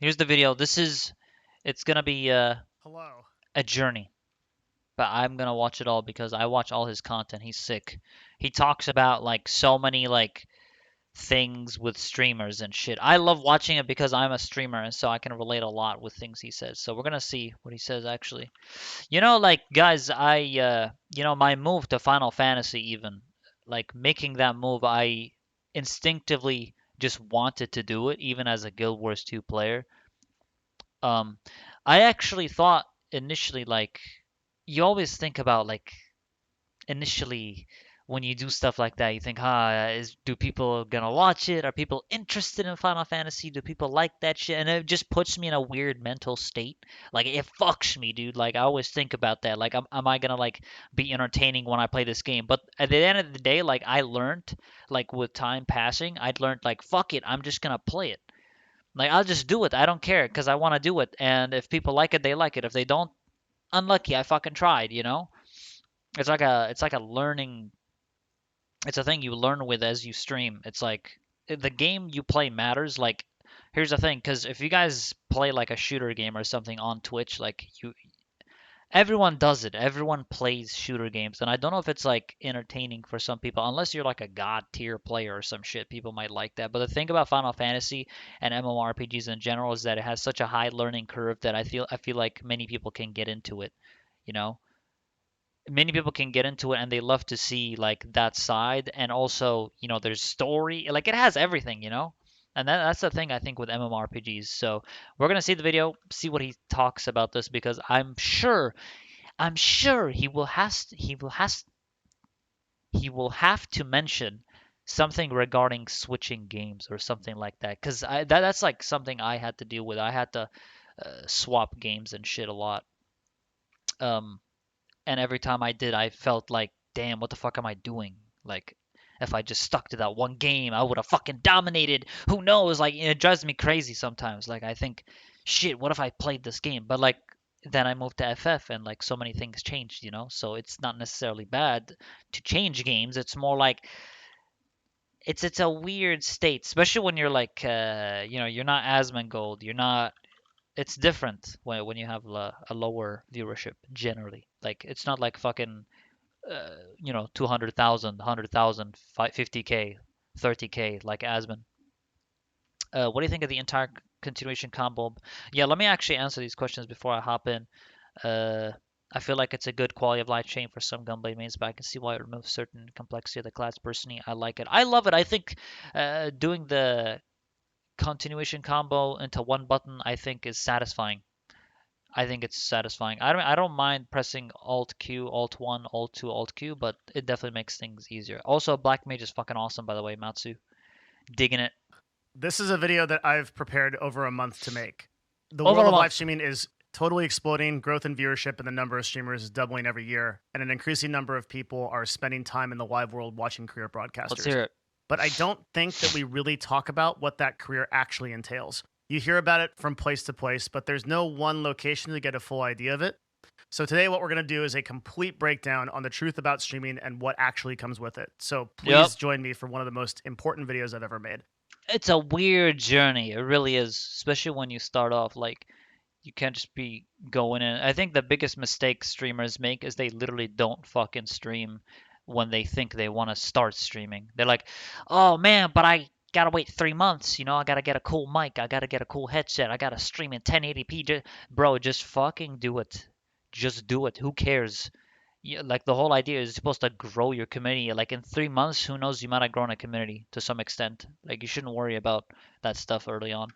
Here's the video. It's gonna be Hello. a journey, but I'm gonna watch it all because I watch all his content. He's sick. He talks about like so many like things with streamers and shit. I love watching it because I'm a streamer and so I can relate a lot with things he says. So we're gonna see what he says actually. Like guys, my move to Final Fantasy even, like making that move, I instinctively just wanted to do it even as a Guild Wars 2 player. Um, I actually thought initially like you always think about like initially when you do stuff like that, you think, do people gonna watch it? Are people interested in Final Fantasy? Do people like that shit? And it just puts me in a weird mental state. Like it fucks me, dude. Like I always think about that. Like, am I gonna like be entertaining when I play this game? But at the end of the day, like I learned, like with time passing, I'd learned like fuck it, I'm just gonna play it. Like I'll just do it. I don't care because I want to do it. And if people like it, they like it. If they don't, unlucky. I fucking tried. It's like a learning. It's a thing you learn with as you stream. It's like the game you play matters. Like here's the thing, because if you guys play like a shooter game or something on Twitch, like everyone does it. Everyone plays shooter games, and I don't know if it's like entertaining for some people, unless you're like a god tier player or some shit. People might like that. But the thing about Final Fantasy and MMORPGs in general is that it has such a high learning curve that I feel like many people can get into it. You know, many people can get into it and they love to see like that side, and also there's story, like it has everything. And that's the thing I think with MMORPGs. So we're gonna see the video, see what he talks about this, because I'm sure he will have to mention something regarding switching games or something like that, because that's like something I had to deal with. I had to swap games and shit a lot. um and every time I did, I felt like, damn, what the fuck am I doing? Like, if I just stuck to that one game, I would have fucking dominated. Who knows? Like, it drives me crazy sometimes. Like, I think, shit, what if I played this game? But like, then I moved to FF and like so many things changed. So it's not necessarily bad to change games. It's more like it's a weird state, especially when you're like, you're not Asmongold, you're not. It's different when you have a lower viewership generally. Like it's not like fucking 200,000, 100,000, 50K, 30K like Asmon. What do you think of the entire continuation combo? Yeah, let me actually answer these questions before I hop in. Uh, I feel like it's a good quality of life change for some gunblade mains, but I can see why it removes certain complexity of the class. Personally, I like it. I love it. I think doing the continuation combo into one button, I think, is satisfying. I think it's satisfying. I don't mind pressing Alt Q, Alt 1, Alt 2, Alt Q, but it definitely makes things easier. Also, Black Mage is fucking awesome, by the way, Matsu. Digging it. This is a video that I've prepared over a month to make. The Over world a of live month. streaming is totally exploding. Growth in viewership and the number of streamers is doubling every year, and an increasing number of people are spending time in the live world watching career Let's broadcasters. hear it. But I don't think that we really talk about what that career actually entails. You hear about it from place to place, but there's no one location to get a full idea of it. So today what we're going to do is a complete breakdown on the truth about streaming and what actually comes with it. So Yep. please join me for one of the most important videos I've ever made. It's a weird journey. It really is, especially when you start off. Like, you can't just be going in. I think the biggest mistake streamers make is they literally don't fucking stream when they think they want to start streaming. They're like, oh man, but I gotta wait 3 months. I gotta get a cool mic. I gotta get a cool headset. I gotta stream in 1080p. Bro, just fucking do it. Just do it. Who cares? Like the whole idea is supposed to grow your community. Like in 3 months, who knows? You might have grown a community to some extent. Like you shouldn't worry about that stuff early on.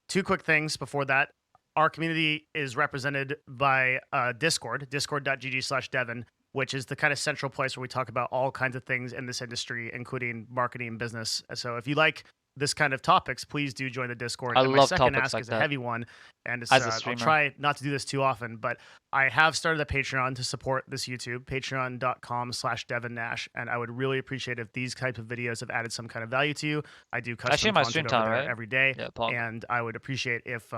Two quick things before that. Our community is represented by Discord, discord.gg/Devin, which is the kind of central place where we talk about all kinds of things in this industry, including marketing and business. So if you like this kind of topics, please do join the Discord. I And my love second topics ask like is a that heavy one, and as a I'll streamer. try not to do this too often, but I have started a Patreon to support this YouTube, patreon.com/Devin Nash, and I would really appreciate if these types of videos have added some kind of value to you. I do I stream custom my stream content over time, there right? every day, Yeah, Pog. and I would appreciate if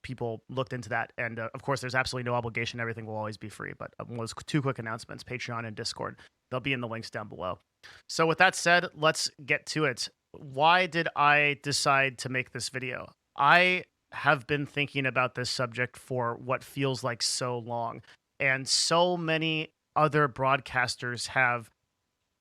people looked into that. And of course, there's absolutely no obligation. Everything will always be free. But those two quick announcements, Patreon and Discord, they'll be in the links down below. So with that said, let's get to it. Why did I decide to make this video? I have been thinking about this subject for what feels like so long, and so many other broadcasters have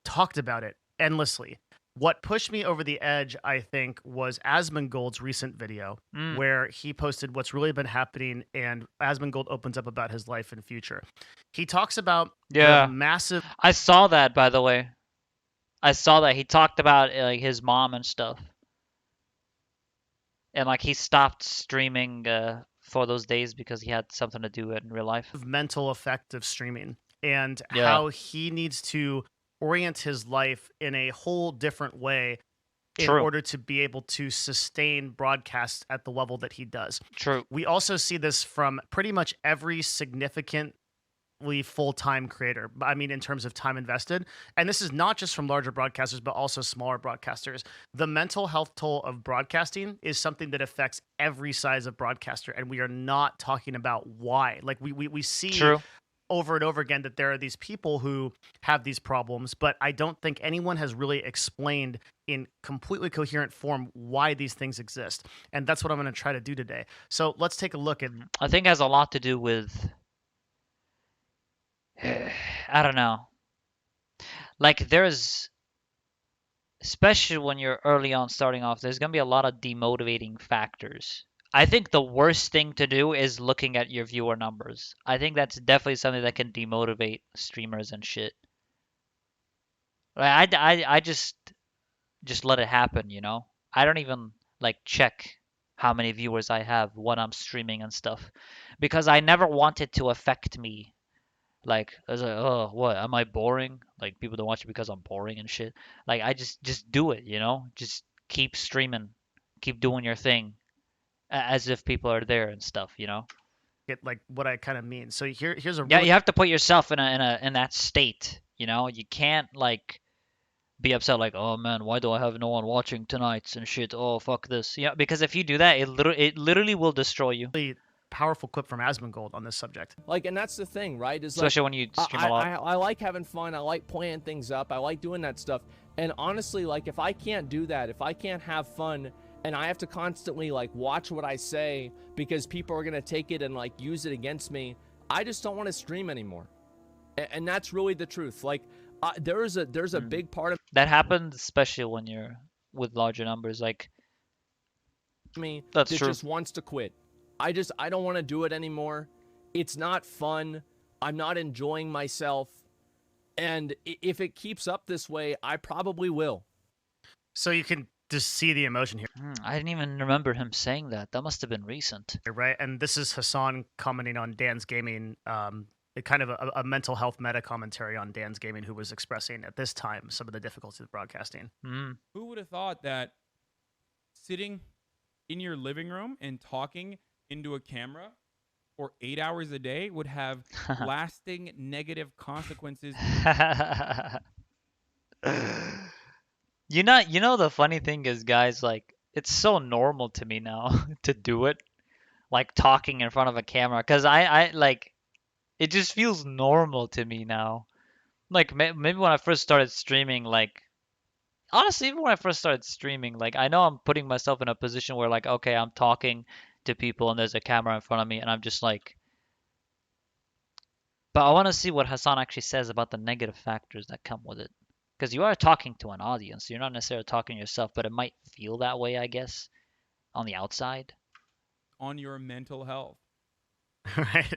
talked about it endlessly. What pushed me over the edge, I think, was Asmongold's recent video Mm, where he posted what's really been happening, and Asmongold opens up about his life and future. He talks about the yeah. massive I saw that, by the way. I saw that he talked about like his mom and stuff, and like he stopped streaming for those days because he had something to do in real life. mental effect of streaming and Yeah, how he needs to orient his life in a whole different way in true, order to be able to sustain broadcasts at the level that he does. true, We also see this from pretty much every significantly full-time creator. I mean, in terms of time invested. And this is not just from larger broadcasters, but also smaller broadcasters. The mental health toll of broadcasting is something that affects every size of broadcaster. And we are not talking about why. Like we see true. over and over again that there are these people who have these problems, but I don't think anyone has really explained in completely coherent form why these things exist. And that's what I'm going to try to do today. So let's take a look at I think it has a lot to do with I don't know. Like there's especially when you're early on starting off, there's gonna be a lot of demotivating factors. I think the worst thing to do is looking at your viewer numbers. I think that's definitely something that can demotivate streamers and shit. Like I just let it happen, you know? I don't even like check how many viewers I have when I'm streaming and stuff because I never want it to affect me. Like, I was like, oh, what? Am I boring? Like, people don't watch it because I'm boring and shit. Like, I just do it, you know? Just keep streaming, keep doing your thing, as if people are there and stuff, you know? like what I kind of mean. So here's a Yeah, really you have to put yourself in that state, you know? You can't like be upset like, oh man, why do I have no one watching tonight and shit? Oh fuck this, yeah. Because if you do that, it literally will destroy you, powerful clip from Asmongold on this subject. Like, and that's the thing, right? Is like especially when you stream a lot. I like having fun. I like playing things up. I like doing that stuff. And honestly, like if I can't do that, if I can't have fun, and I have to constantly like watch what I say because people are gonna take it and like use it against me, I just don't want to stream anymore. And that's really the truth. Like there's a big part of That happens especially when you're with larger numbers. Like, me that's that true. just wants to quit. I don't want to do it anymore. It's not fun. I'm not enjoying myself. And if it keeps up this way, I probably will. So you can just see the emotion here, I didn't even remember him saying that. That must have been recent. right? And this is Hassan commenting on Dan's Gaming, kind of a mental health meta commentary on Dan's Gaming, who was expressing at this time some of the difficulties of broadcasting. Mm. Who would have thought that sitting in your living room and talking into a camera for 8 hours a day would have lasting negative consequences? You know the funny thing is, guys, like it's so normal to me now to do it, like talking in front of a camera, 'cause I like it just feels normal to me now. Like maybe when I first started streaming, like honestly, even when I first started streaming, like I know I'm putting myself in a position where like okay, I'm talking to people and there's a camera in front of me and I'm just like, but I want to see what Hassan actually says about the negative factors that come with it. Because you are talking to an audience. You're not necessarily talking to yourself, but it might feel that way, I guess, on the outside. On your mental health. Right.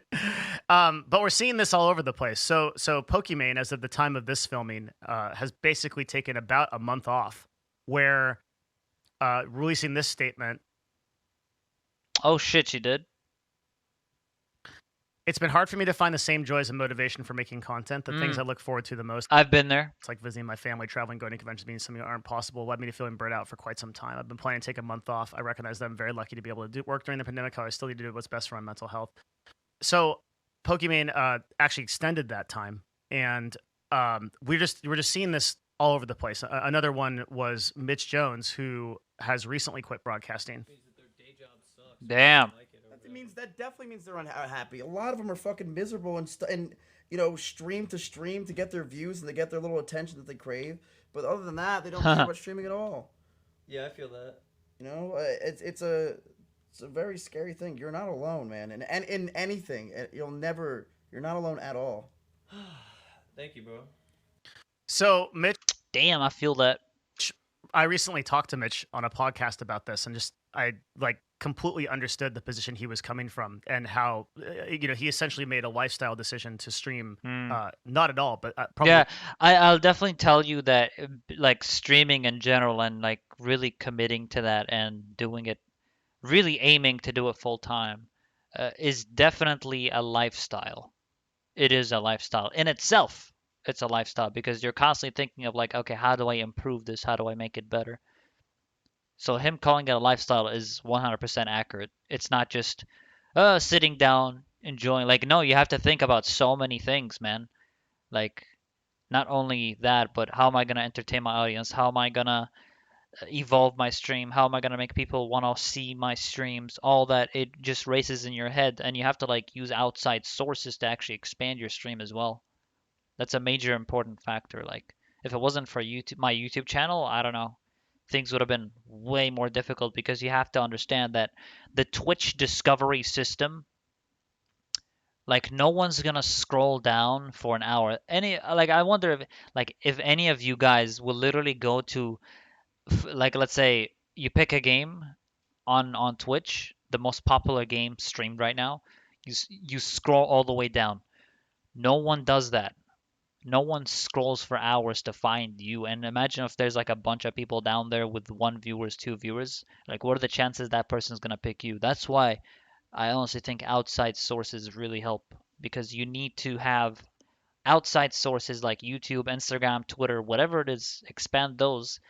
But we're seeing this all over the place. So Pokimane, as of the time of this filming, has basically taken about a month off, where releasing this statement. Oh shit, she did. It's been hard for me to find the same joys and motivation for making content. The things I look forward to the most. I've been there. It's like visiting my family, traveling, going to conventions, meeting something that aren't possible, led me to feeling burnt out for quite some time. I've been planning to take a month off. I recognize that I'm very lucky to be able to do work during the pandemic. How I still need to do what's best for my mental health. So Pokimane actually extended that time, and we're just seeing this all over the place. Another one was Mitch Jones, who has recently quit broadcasting. Damn. That definitely means they're unhappy. A lot of them are fucking miserable and stream to stream to get their views and to get their little attention that they crave. But other than that, they don't care about streaming at all. Yeah, I feel that. You know, it's a It's a very scary thing. You're not alone, man. And in anything, you're not alone at all. Thank you, bro. So, Mitch, Damn, I feel that. I recently talked to Mitch on a podcast about this, and I like completely understood the position he was coming from and how he essentially made a lifestyle decision to stream. Not at all, but probably. Yeah, I'll definitely tell you that like streaming in general and like really committing to that and doing it, really aiming to do it full time, is definitely a lifestyle. It is a lifestyle in itself. It's a lifestyle because you're constantly thinking of like, okay, how do I improve this? How do I make it better? So him calling it a lifestyle is 100% accurate. It's not just sitting down enjoying. Like, no, you have to think about so many things, man. Like, not only that, but how am I gonna entertain my audience? How am I gonna evolve my stream? How am I gonna make people want to see my streams? All that, it just races in your head, and you have to like use outside sources to actually expand your stream as well. That's a major important factor. Like, if it wasn't for YouTube, my YouTube channel, I don't know, things would have been way more difficult because you have to understand that the Twitch discovery system, like no one's gonna scroll down for an hour. I wonder if any of you guys will literally go to like let's say you pick a game on Twitch, the most popular game streamed right now, you scroll all the way down. No one does that. No one scrolls for hours to find you. And imagine if there's like a bunch of people down there with one viewers, two viewers. Like, what are the chances that person's gonna pick you? That's why I honestly think outside sources really help because you need to have outside sources like YouTube, Instagram, Twitter, whatever it is, expand those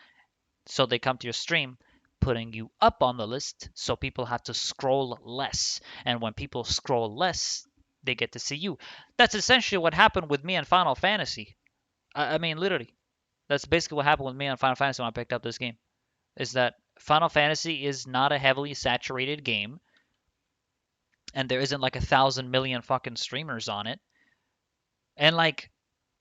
so they come to your stream, putting you up on the list so people have to scroll less. And when people scroll less, they get to see you. That's essentially what happened with me in Final Fantasy. I mean, literally, that's basically what happened with me on Final Fantasy when I picked up this game. Is that Final Fantasy is not a heavily saturated game, and there isn't like 1,000 million fucking streamers on it, and like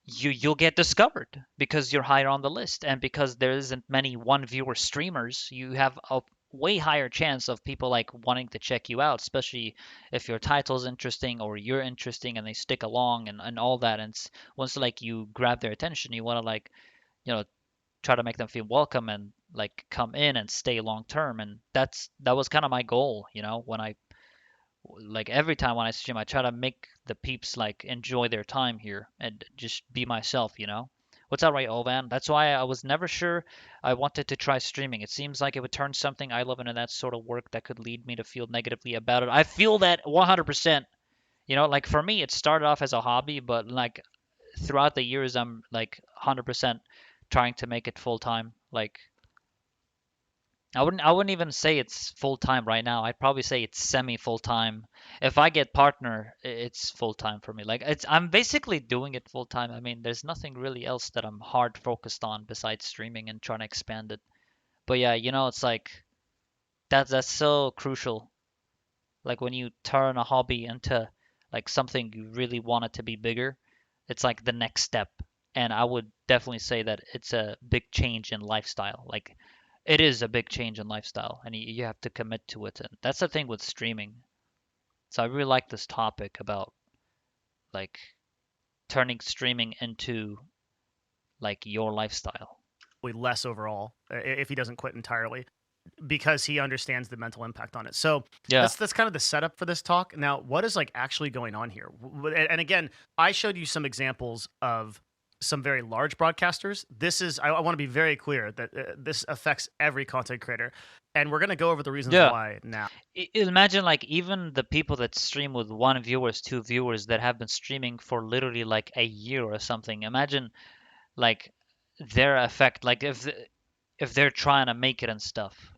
you'll get discovered because you're higher on the list, and because there isn't many one viewer streamers, you have a way higher chance of people like wanting to check you out, especially if your title's interesting or you're interesting and they stick along and all that. And once like you grab their attention, you want to like you know try to make them feel welcome and like come in and stay long term. And that was kind of my goal, when I like every time when I stream, I try to make the peeps like enjoy their time here and just be myself. What's up, right, Ovan? That's why I was never sure I wanted to try streaming. It seems like it would turn something I love into that sort of work that could lead me to feel negatively about it. I feel that 100%. Like for me, it started off as a hobby, but like throughout the years, I'm like 100% trying to make it full time. Like I wouldn't even say it's full time right now. I'd probably say it's semi full time. If I get partner, it's full time for me. Like I'm basically doing it full time. I mean, there's nothing really else that I'm hard focused on besides streaming and trying to expand it. But yeah, it's like that's so crucial. Like when you turn a hobby into like something you really want it to be bigger, it's like the next step. And I would definitely say that it's a big change in lifestyle. Like it is a big change in lifestyle, and you have to commit to it. And that's the thing with streaming. So I really like this topic about like turning streaming into like your lifestyle. Less overall if he doesn't quit entirely because he understands the mental impact on it. So Yeah. that's kind of the setup for this talk. Now, what is like actually going on here? And again, I showed you some examples of some very large broadcasters. I want to be very clear that this affects every content creator, and we're going to go over the reasons why now. Imagine like even the people that stream with one viewers, two viewers that have been streaming for literally like a year or something. Imagine like their effect, like if they're trying to make it and stuff.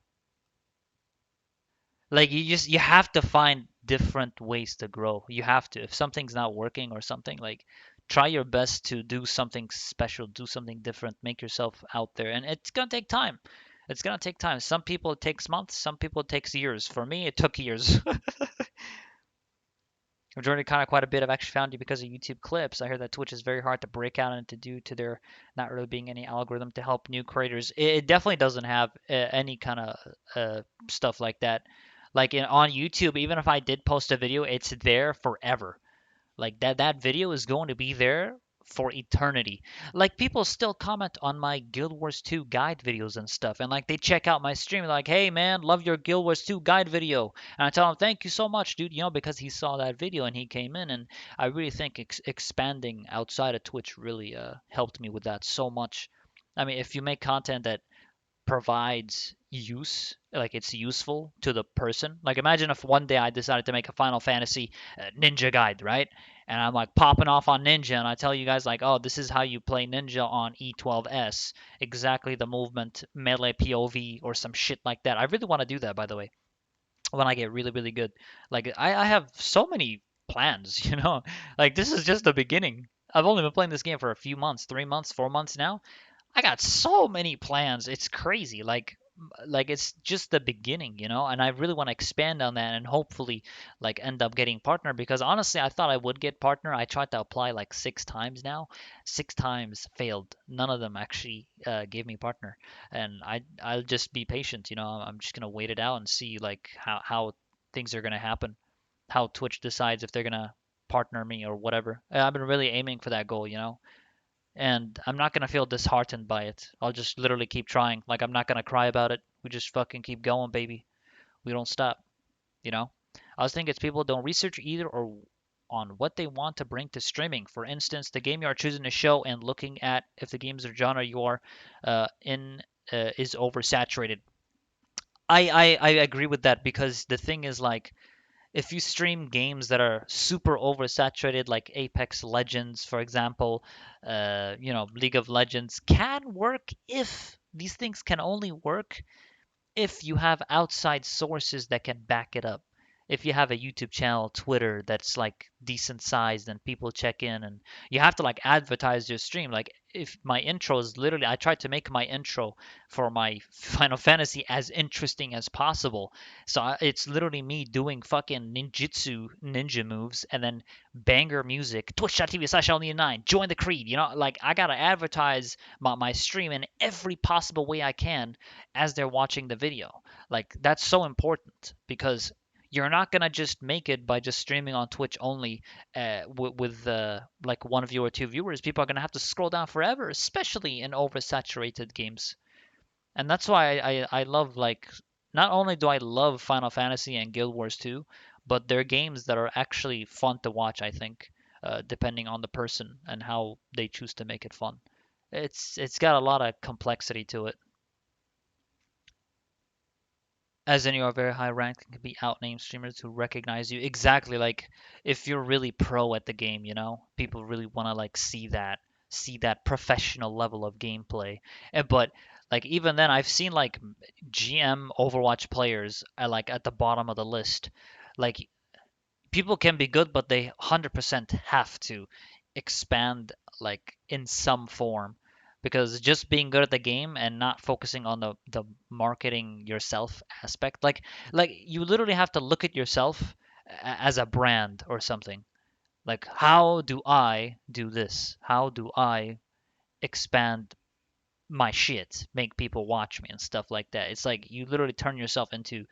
Like you have to find different ways to grow. You have to. If something's not working or something, like try your best to do something special, do something different, make yourself out there. And it's gonna take time. It's gonna take time. Some people it takes months, some people it takes years. For me, it took years. I've joined kind of quite a bit. I've actually found you because of YouTube clips. I heard that Twitch is very hard to break out and to do to there not really being any algorithm to help new creators. It definitely doesn't have any kind of stuff like that. Like on YouTube, even if I did post a video, it's there forever. Like that video is going to be there for eternity. Like people still comment on my Guild Wars 2 guide videos and stuff, and like they check out my stream like, "Hey man, love your Guild Wars 2 guide video." And I tell them, "Thank you so much, dude," because he saw that video and he came in, and I really think expanding outside of Twitch really helped me with that so much. I mean, if you make content that provides use, like it's useful to the person. Like imagine if one day I decided to make a Final Fantasy Ninja guide, right? And I'm like popping off on Ninja, and I tell you guys like, oh, this is how you play Ninja on E12S, exactly the movement, melee POV, or some shit like that. I really want to do that, by the way, when I get really, really good. Like I have so many plans, you know. Like this is just the beginning. I've only been playing this game for a few months, 3 months, 4 months now. I got so many plans. It's crazy. Like it's just the beginning, and I really want to expand on that and hopefully like end up getting partner because honestly, I thought I would get partner. I tried to apply like 6 times now. 6 times failed. None of them actually gave me partner. And I'll just be patient, I'm just gonna wait it out and see like how things are gonna happen. How Twitch decides if they're gonna partner me or whatever. I've been really aiming for that goal. And I'm not gonna feel disheartened by it. I'll just literally keep trying. Like I'm not gonna cry about it. We just fucking keep going, baby. We don't stop. You know. I was thinking it's people don't research either or on what they want to bring to streaming. For instance, the game you are choosing to show and looking at if the games or genre you are in is oversaturated. I agree with that because the thing is like if you stream games that are super oversaturated, like Apex Legends, for example, League of Legends can work if these things can only work if you have outside sources that can back it up. If you have a YouTube channel, Twitter that's like decent sized and people check in and you have to like advertise your stream. Like if my intro is literally I tried to make my intro for my Final Fantasy as interesting as possible. So it's literally me doing fucking ninjutsu ninja moves and then banger music, twitch.tv/only9, join the creed, like I gotta advertise my stream in every possible way I can as they're watching the video. Like that's so important because you're not gonna just make it by just streaming on Twitch only with like one viewer or two viewers. People are gonna have to scroll down forever, especially in oversaturated games. And that's why I love like not only do I love Final Fantasy and Guild Wars 2, but they're games that are actually fun to watch. I think depending on the person and how they choose to make it fun. It's got a lot of complexity to it. As in you are very high ranked and can be out-named streamers who recognize you. Exactly, like if you're really pro at the game, people really want to like see that professional level of gameplay. But like even then I've seen like GM Overwatch players at the bottom of the list. Like people can be good, but they 100% have to expand like in some form because just being good at the game and not focusing on the marketing yourself aspect like you literally have to look at yourself as a brand or something. Like how do I do this? How do I expand my shit, make people watch me and stuff like that? It's like you literally turn yourself into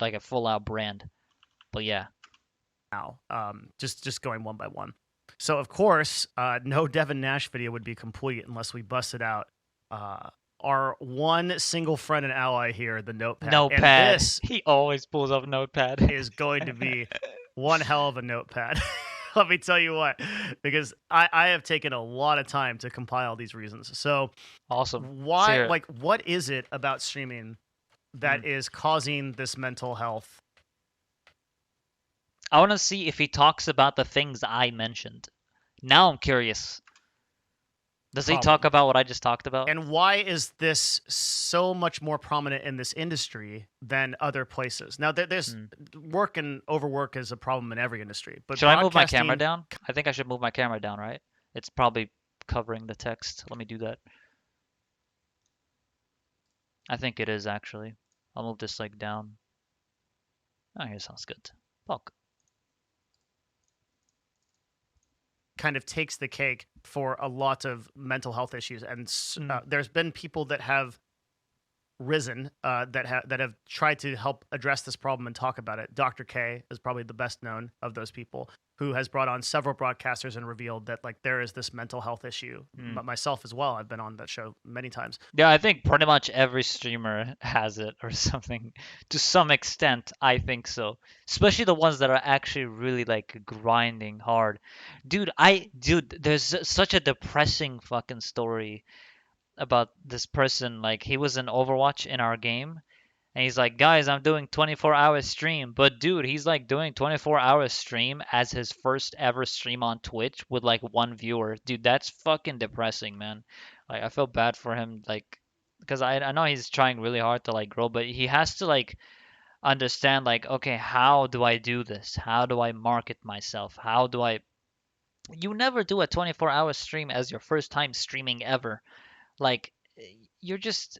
like a full out brand. But yeah. Now, just going one by one. So of course, no Devin Nash video would be complete unless we busted out our one single friend and ally here, the Notepad. Notepad. And this He always pulls up Notepad. is going to be one hell of a Notepad. Let me tell you what, because I have taken a lot of time to compile these reasons. So Awesome. why, like, what is it about streaming that Hmm. is causing this mental health? I want to see if he talks about the things I mentioned. Now I'm curious. Does he talk Problem. about what I just talked about? And why is this so much more prominent in this industry than other places? Now, there's work and overwork is a problem in every industry. But Should I move my camera broadcasting- down? I think I should move my camera down, right? It's probably covering the text. Let me do that. I think it is actually. I'll move this like down. Oh, here sounds good. Fuck. kind of takes the cake for a lot of mental health issues. And there's been people that have risen that have tried to help address this problem and talk about it. Dr. K is probably the best known of those people, who has brought on several broadcasters and revealed that like there is this mental health issue. Myself as well, I've been on that show many times. Yeah, I think pretty much every streamer has it or something to some extent. I think so. Especially the ones that are actually really like grinding hard. Dude, there's such a depressing fucking story about this person. Like he was in Overwatch in our game, and he's like, guys, I'm doing 24-hour stream. But dude, he's like doing 24-hour stream as his first ever stream on Twitch with like one viewer. Dude, that's fucking depressing, man. Like I feel bad for him, like, because I know he's trying really hard to like grow, but he has to like understand like, okay, how do I do this? How do I market myself? How do I? You never do a 24-hour stream as your first time streaming ever. Like, you're just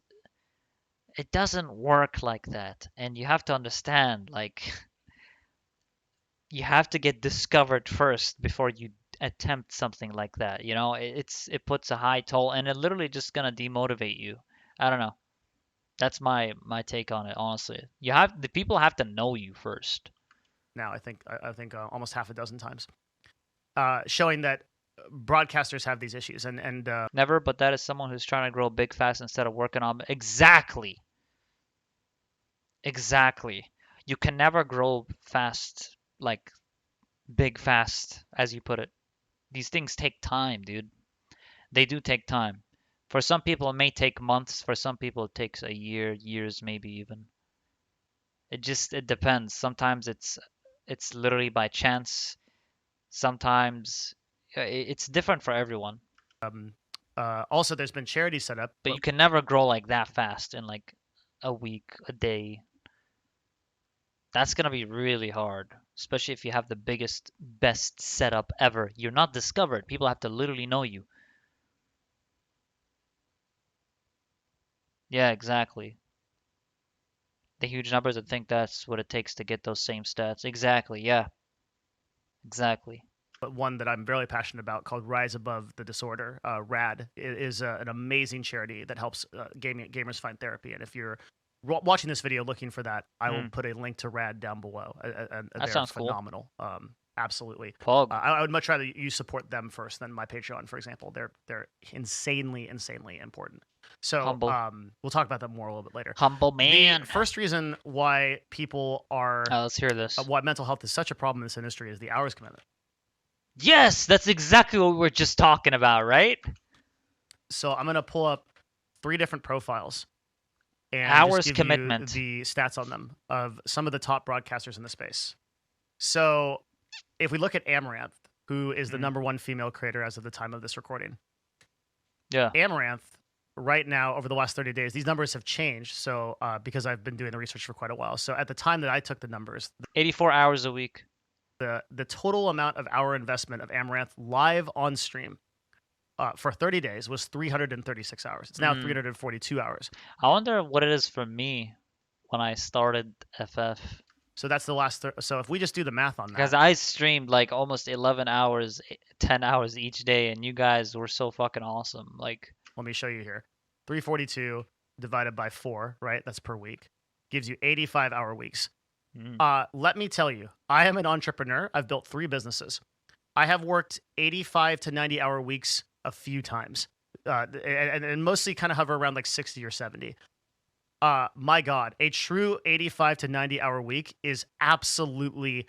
it doesn't work like that, and you have to understand like you have to get discovered first before you attempt something like that, you know. It puts a high toll, and it literally just gonna demotivate you. I don't know. That's my take on it, honestly. The people have to know you first. Now I think almost half a dozen times, showing that broadcasters have these issues, and Never, but that is someone who's trying to grow big fast instead of working on exactly. Exactly. You can never grow fast, like big fast, as you put it. These things take time, dude. They do take time. For some people, it may take months. For some people, it takes a year, years, maybe even. It depends. Sometimes it's literally by chance. Sometimes it's different for everyone. also there's been charities set up, But you can never grow like that fast in like a week, a day. That's gonna be really hard, especially if you have the biggest, best setup ever. You're not discovered. People have to literally know you. Yeah, exactly. The huge numbers that think that's what it takes to get those same stats. Exactly, yeah. Exactly. but one that I'm very passionate about called Rise Above the Disorder. RAD is an amazing charity that helps gamers find therapy. And if you're watching this video looking for that, I will put a link to RAD down below. They're sounds cool. phenomenal. Absolutely. Pog. I would much rather you support them first than my Patreon, for example. They're insanely important. So Humble. we'll talk about that more a little bit later. Humble man. The first reason why people are Let's hear this. why mental health is such a problem in this industry is the hours commitment. Yes, that's exactly what we were just talking about, right? So I'm gonna pull up 3 different profiles and Hours just give commitment. you the stats on them of some of the top broadcasters in the space. So if we look at Amaranth, who is the number 1 female creator as of the time of this recording. Yeah. Amaranth, right now, over the last 30 days, these numbers have changed. So because I've been doing the research for quite a while. So at the time that I took the numbers, 84 hours a week. the total amount of hour investment of Amaranth live on stream for 30 days was 336 hours. It's now 342 hours. I wonder what it is for me when I started FF. So that's the last. So if we just do the math on that, Because I streamed like almost 11 hours, 10 hours each day, and you guys were so fucking awesome. Like, let me show you here. 342 divided by 4, right? That's per week. Gives you 85-hour weeks. Let me tell you, I am an entrepreneur. I've built 3 businesses. I have worked 85 to 90-hour weeks a few times, and mostly kind of hover around like 60 or 70. My God, a true 85 to 90-hour week is absolutely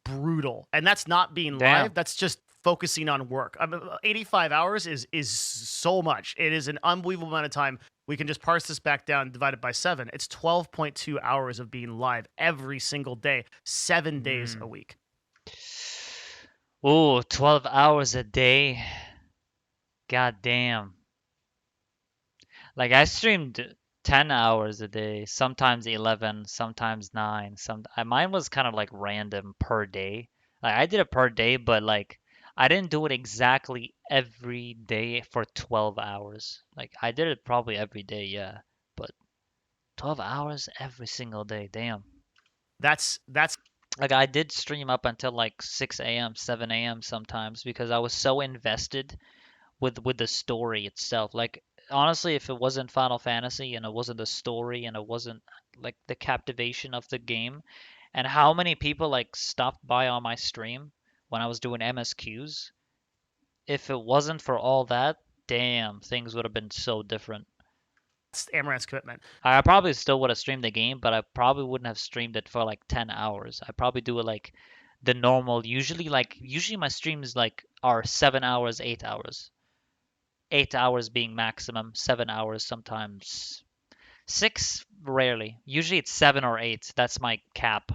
brutal, and that's not being live. That's just focusing on work. 85 hours is so much. It is an unbelievable amount of time. We can just parse this back down, divide it by 7. It's 12.2 hours of being live every single day, 7 days a week. ooh, 12 hours a day. God damn. Like, I streamed 10 hours a day, sometimes 11, sometimes 9. Mine was kind of like random per day. Like, I did it per day, but like, I didn't do it exactly every day for 12 hours. Like, I did it probably every day, yeah. But 12 hours every single day, damn. That's Like, I did stream up until like 6 a.m., 7 a.m. sometimes because I was so invested with the story itself. Like, honestly, if it wasn't Final Fantasy and it wasn't the story and it wasn't like the captivation of the game, and how many people like stopped by on my stream when I was doing MSQs, if it wasn't for all that, damn, things would have been so different. That's Amaranth's commitment. I probably still would have streamed the game, but I probably wouldn't have streamed it for like 10 hours. I probably do it like the normal, usually my streams like are 7 hours, 8 hours. 8 hours being maximum, 7 hours sometimes. 6 rarely. Usually it's 7 or 8. That's my cap.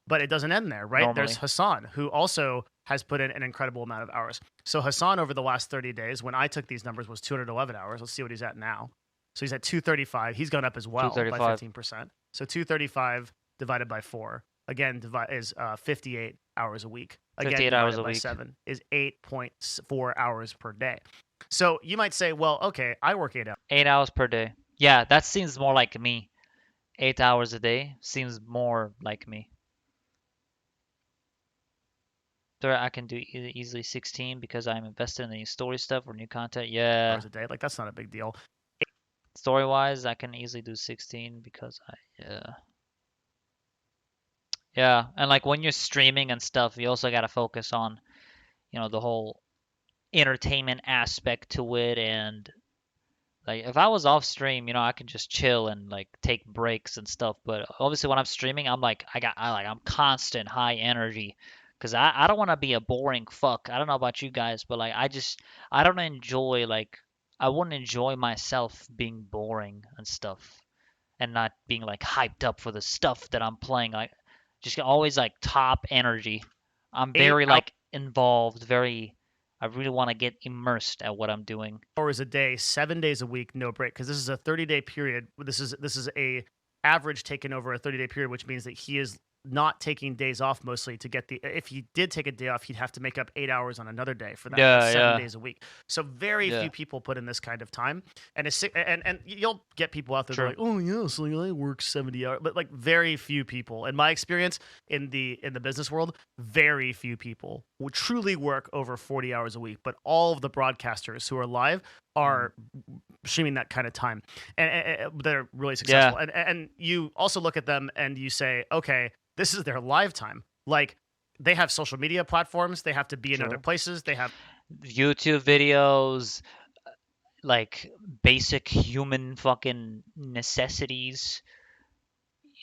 But it doesn't end there, right? Normally. There's Hassan, who also has put in an incredible amount of hours. So Hassan, over the last 30 days, when I took these numbers, was 211 hours. Let's see what he's at now. So he's at 235. He's gone up as well by 15%. So 235 divided by 4, again, is 58 hours a week. Again, 58 hours a divided by week. 7 is 8.4 hours per day. So you might say, well, okay, I work 8 hours. 8 hours per day. Yeah, that seems more like me. 8 hours a day seems more like me. So I can do easily 16 because I'm invested in the story stuff or new content. Yeah. A day. Like, that's not a big deal. Story-wise, I can easily do 16 because yeah, and like when you're streaming and stuff, you also got to focus on, the whole entertainment aspect to it. And like if I was off stream, I can just chill and like take breaks and stuff. But obviously when I'm streaming, I'm constant high energy because I don't want to be a boring fuck. I don't know about you guys, but like I don't enjoy I wouldn't enjoy myself being boring and stuff and not being like hyped up for the stuff that I'm playing. Like just always like top energy. I'm very like involved, I really want to get immersed at what I'm doing. Hours a day, 7 days a week, no break, because this is a 30-day period. This is a average taken over a 30-day period, which means that he is not taking days off mostly to get if he did take a day off, he'd have to make up 8 hours on another day for that 7 days a week. So very few people put in this kind of time, and you'll get people out there that are like, oh yeah, so I work 70 hours, but like very few people, in my experience in the business world, very few people will truly work over 40 hours a week. But all of the broadcasters who are live are streaming that kind of time, and they're really successful. And you also look at them and you say, okay, this is their live time. Like, they have social media platforms. They have to be in other places. They have YouTube videos, like basic human fucking necessities.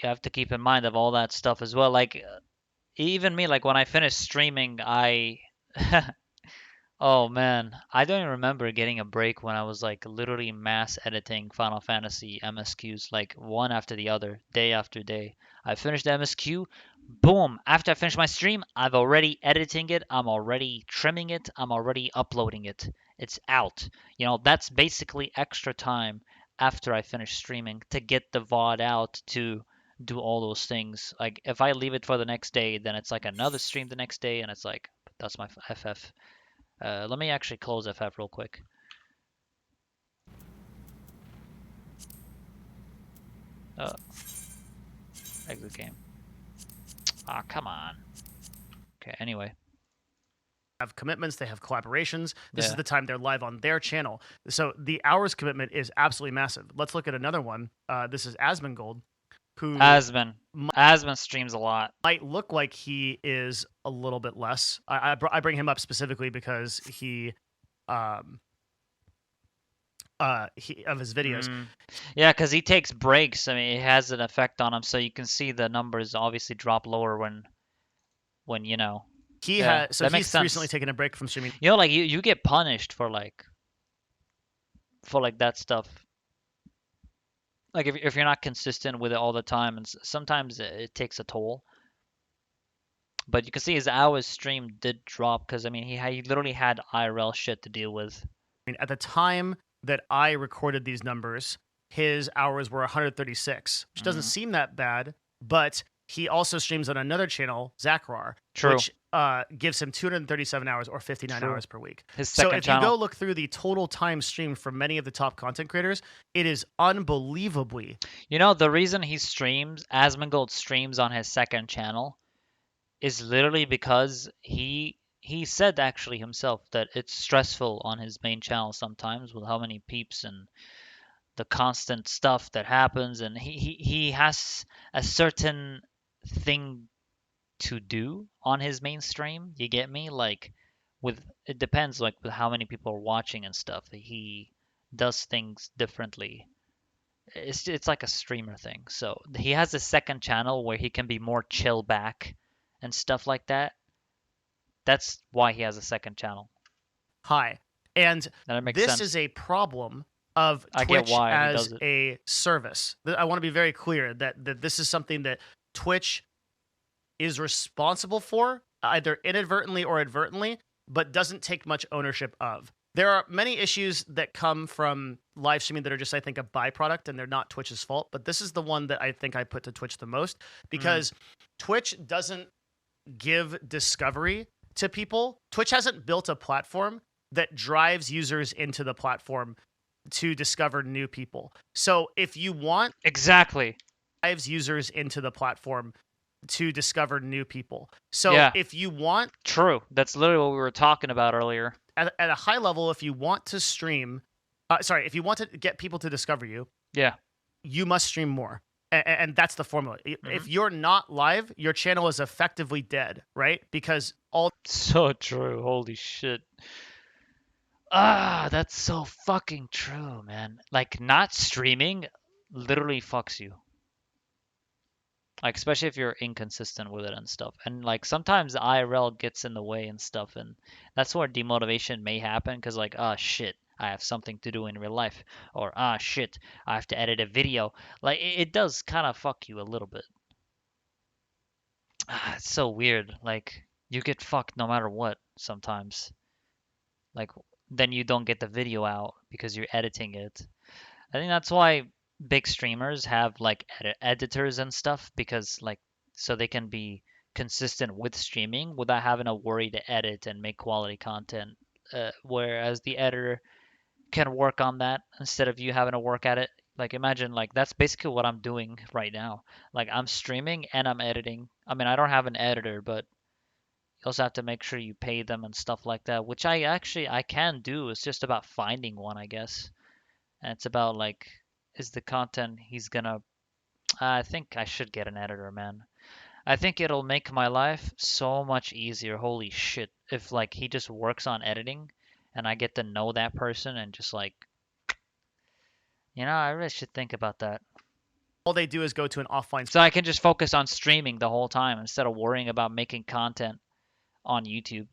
You have to keep in mind of all that stuff as well. Like, even me, like when I finished streaming, oh man, I don't even remember getting a break when I was like literally mass editing Final Fantasy MSQs, like one after the other, day after day. I finished the MSQ, boom, after I finish my stream, I'm already editing it, I'm already trimming it, I'm already uploading it. It's out. That's basically extra time after I finish streaming to get the VOD out to do all those things. Like if I leave it for the next day, then it's like another stream the next day, and it's like, that's my FF. Let me actually close FF real quick. Exit game. Come on. Okay, anyway. Have commitments, they have collaborations. This is the time they're live on their channel. So the hours commitment is absolutely massive. Let's look at another one. This is Asmongold, who Asmon streams a lot. Might look like he is a little bit less. I bring him up specifically because he of his videos. Yeah, because he takes breaks. I mean, it has an effect on him, so you can see the numbers obviously drop lower when he has. So he's recently taken a break from streaming. Like you get punished for that stuff. Like if you're not consistent with it all the time, and sometimes it takes a toll. But you can see his hours streamed did drop because he literally had IRL shit to deal with. At the time that I recorded these numbers, his hours were 136, which doesn't seem that bad. But he also streams on another channel, Zachrar, which gives him 237 hours or 59 hours per week. His second channel. You go look through the total time streamed for many of the top content creators, it is unbelievably. The reason he streams, Asmongold streams on his second channel, is literally because he he said actually himself that it's stressful on his main channel sometimes with how many peeps and the constant stuff that happens, and he has a certain thing to do on his main stream. You get me? Like with it depends like with how many people are watching and stuff. He does things differently. It's like a streamer thing. So he has a second channel where he can be more chill back and stuff like that. That's why he has a second channel. high. And That makes this sense. is a problem of I get Twitch why he as does it. a service. I want to be very clear that this is something that Twitch is responsible for, either inadvertently or advertently, but doesn't take much ownership of. There are many issues that come from live streaming that are just, I think, a byproduct and they're not Twitch's fault. But this is the one that I think I put to Twitch the most because Twitch doesn't give discovery to people. Twitch hasn't built a platform that drives users into the platform to discover new people. So if you want Exactly. drives users into the platform to discover new people. So Yeah. if you want True. That's literally what we were talking about earlier. at a high level, if you want to stream, if you want to get people to discover you, Yeah. you must stream more. And that's the formula. If you're not live, your channel is effectively dead, right? Because all So true. Holy shit. Ah, that's so fucking true, man. Like not streaming literally fucks you. Like especially if you're inconsistent with it and stuff. And like sometimes the IRL gets in the way and stuff, and that's where demotivation may happen because like, ah shit, I have something to do in real life. Or ah shit, I have to edit a video. Like it does kind of fuck you a little bit. Ah, it's so weird. Like you get fucked no matter what sometimes. Like then you don't get the video out because you're editing it. I think that's why big streamers have like editors and stuff because like so they can be consistent with streaming without having to worry to edit and make quality content. Whereas the editor can work on that instead of you having to work at it. Like imagine like that's basically what I'm doing right now. Like I'm streaming and I'm editing. I mean, I don't have an editor, but you also have to make sure you pay them and stuff like that, which I can do. It's just about finding one, I guess. And it's about like is the content he's gonna I think I should get an editor, man. I think it'll make my life so much easier. Holy shit. If like he just works on editing and I get to know that person and just like I really should think about that. they do is go to an offline So I can just focus on streaming the whole time instead of worrying about making content on YouTube.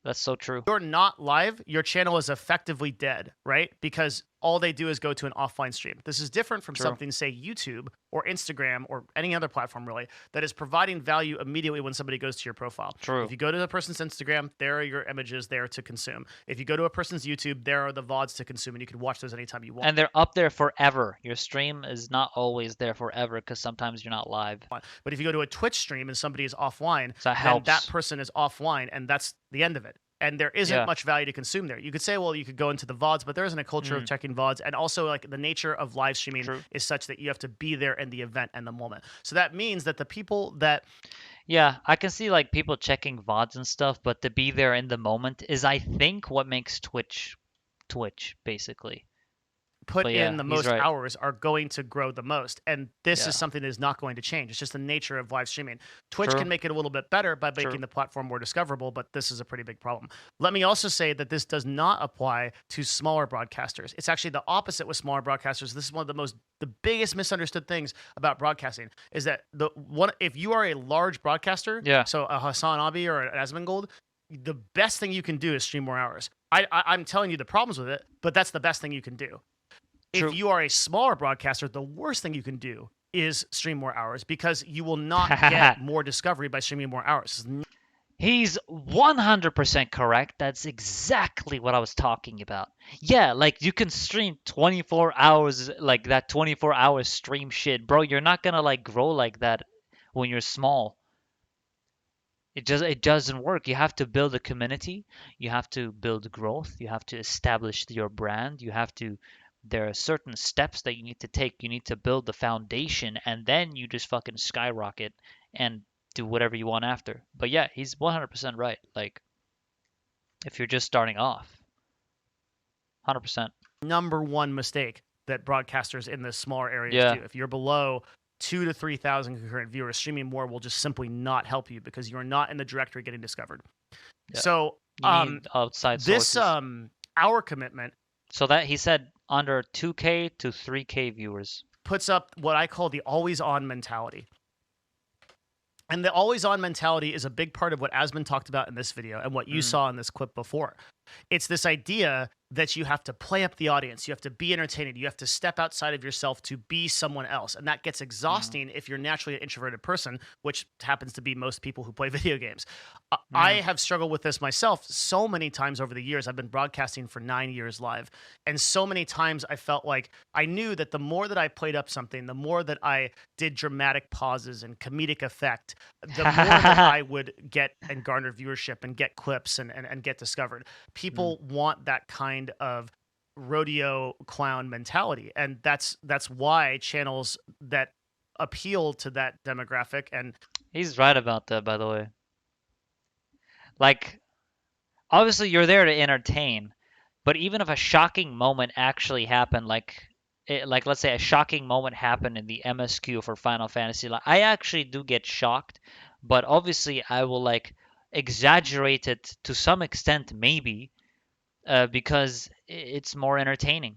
That's so true. you're not live, your channel is effectively dead, right? Because all they do is go to an offline stream. This is different from True. something, say, YouTube or Instagram or any other platform, really, that is providing value immediately when somebody goes to your profile. True. If you go to the person's Instagram, there are your images there to consume. If you go to a person's YouTube, there are the VODs to consume, and you can watch those anytime you want. And they're up there forever. Your stream is not always there forever because sometimes you're not live. But if you go to a Twitch stream and somebody is offline, So that then helps. that person is offline, and that's the end of it. And there isn't Yeah. much value to consume there. You could say, well, you could go into the VODs, but there isn't a culture of checking VODs. And also, like, the nature of live streaming True. is such that you have to be there in the event and the moment. So that means that the people that Yeah, I can see like people checking VODs and stuff, but to be there in the moment is I think what makes Twitch basically. put But yeah, in the he's most right. hours are going to grow the most. And this Yeah. is something that is not going to change. It's just the nature of live streaming. Twitch True. can make it a little bit better by making True. the platform more discoverable, but this is a pretty big problem. Let me also say that this does not apply to smaller broadcasters. It's actually the opposite with smaller broadcasters. This is one of the biggest misunderstood things about broadcasting is that if you are a large broadcaster, Yeah. so a Hassan Abi or an Asmongold, the best thing you can do is stream more hours. I'm telling you the problems with it, but that's the best thing you can do. True. If you are a smaller broadcaster, the worst thing you can do is stream more hours because you will not get more discovery by streaming more hours. He's 100% correct. That's exactly what I was talking about. Yeah, like you can stream 24 hours, like that 24-hour stream shit. Bro, you're not gonna like grow like that when you're small. It doesn't work. You have to build a community. You have to build growth. You have to establish your brand. There are certain steps that you need to take. You need to build the foundation and then you just fucking skyrocket. And do whatever you want after. But yeah, he's 100% right. Like if you're just starting off, 100%. Number one mistake that broadcasters in the smaller areas Yeah. do. If you're below 2,000 to 3,000 concurrent viewers, streaming more will just simply not help you because you are not in the directory getting discovered. Yeah. So You need outside this sources. our commitment So that he said under 2K to 3K viewers. puts up what I call the always on mentality. And the always on mentality is a big part of what Asmund talked about in this video and what you saw in this clip before. It's this idea that you have to play up the audience, you have to be entertaining, you have to step outside of yourself to be someone else. And that gets exhausting if you're naturally an introverted person, which happens to be most people who play video games. I have struggled with this myself so many times over the years. I've been broadcasting for 9 years live. And so many times I felt like I knew that the more that I played up something, the more that I did dramatic pauses and comedic effect, the more that I would get and garner viewership and get clips and get discovered. People want that kind of rodeo clown mentality. And that's why channels that appeal to that demographic, and He's right about that, by the way. Like, obviously you're there to entertain, but even if a shocking moment actually happened, like let's say a shocking moment happened in the MSQ for Final Fantasy, like I actually do get shocked, but obviously I will like exaggerate it to some extent, maybe, because it's more entertaining.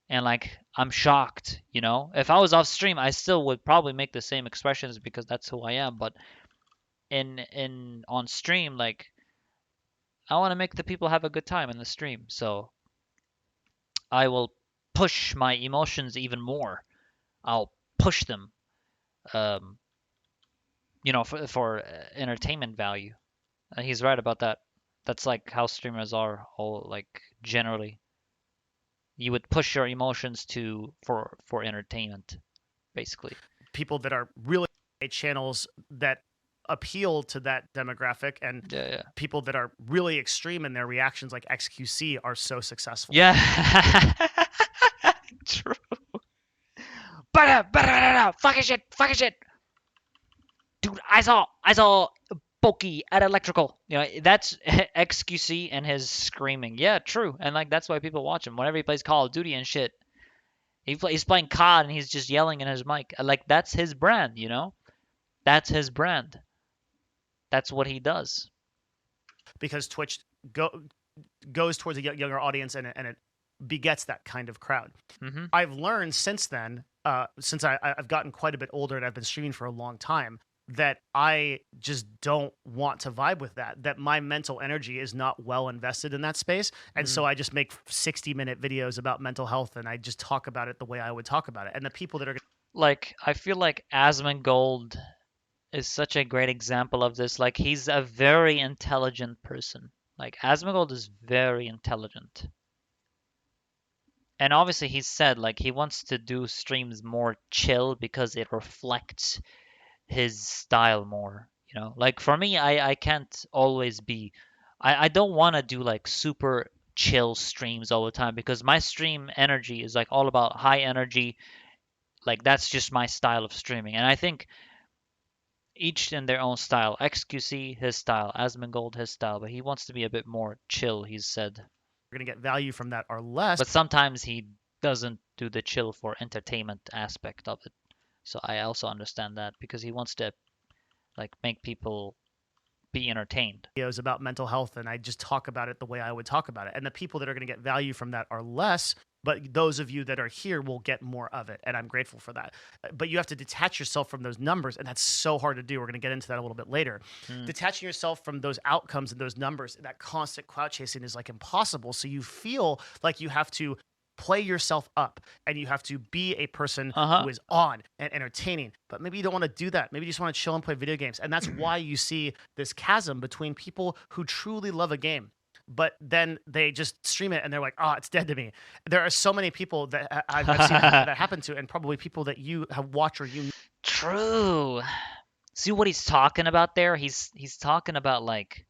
And like I'm shocked, you know. If I was off stream, I still would probably make the same expressions because that's who I am. But in on stream, like I want to make the people have a good time in the stream, so I will push my emotions even more. I'll push them, um, you know, for entertainment value. And he's right about that. That's like how streamers are, all like generally. You would push your emotions for entertainment, basically. people that are really channels that appeal to that demographic, and Yeah, people that are really extreme in their reactions like XQC are so successful. yeah. True. Fucking shit. Dude, I saw Pokey at electrical. You know, that's XQC and his screaming. Yeah, true. And like that's why people watch him. Whenever he plays Call of Duty and shit, he's playing COD and he's just yelling in his mic. Like that's his brand, you know? That's his brand. That's what he does. Because Twitch goes towards a younger audience, and it begets that kind of crowd. Mm-hmm. I've learned since then, since I've gotten quite a bit older and I've been streaming for a long time, that I just don't want to vibe with that, that my mental energy is not well invested in that space. And so I just make 60-minute videos about mental health, and I just talk about it the way I would talk about it. And the people that are Like, I feel like Asmongold is such a great example of this. Like, he's a very intelligent person. Like, Asmongold is very intelligent. And obviously he said, like, he wants to do streams more chill because it reflects his style more, you know? Like, for me, I can't always be... I don't want to do, like, super chill streams all the time because my stream energy is, like, all about high energy. Like, that's just my style of streaming. And I think each in their own style. XQC, his style. Asmongold, his style. But he wants to be a bit more chill, he's said. going to get value from that are less. But sometimes he doesn't do the chill for entertainment aspect of it. So I also understand that because he wants to like make people be entertained. Videos about mental health, and I just talk about it the way I would talk about it. And the people that are going to get value from that are less, but those of you that are here will get more of it, and I'm grateful for that. But you have to detach yourself from those numbers, and that's so hard to do. We're going to get into that a little bit later. Detaching yourself from those outcomes and those numbers, that constant clout chasing is like impossible. So you feel like you have to play yourself up, and you have to be a person who is on and entertaining. But maybe you don't want to do that. Maybe you just want to chill and play video games. And that's why you see this chasm between people who truly love a game, but then they just stream it and they're like, oh, it's dead to me. There are so many people that I've seen that happen to, and probably people that you have watched or you. True. See what he's talking about there? He's talking about like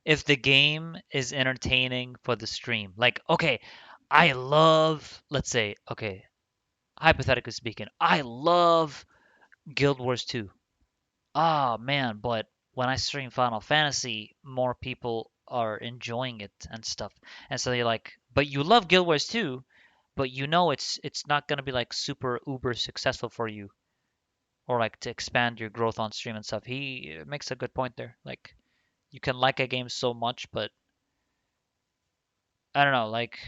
if the game is entertaining for the stream. Like, okay, I love, let's say, okay, hypothetically speaking, I love Guild Wars 2. oh man, but when I stream Final Fantasy, more people are enjoying it and stuff. And so you're like, but you love Guild Wars too, but you know it's not gonna be like super uber successful for you or like to expand your growth on stream and stuff. He makes a good point there. Like you can like a game so much, but I don't know, like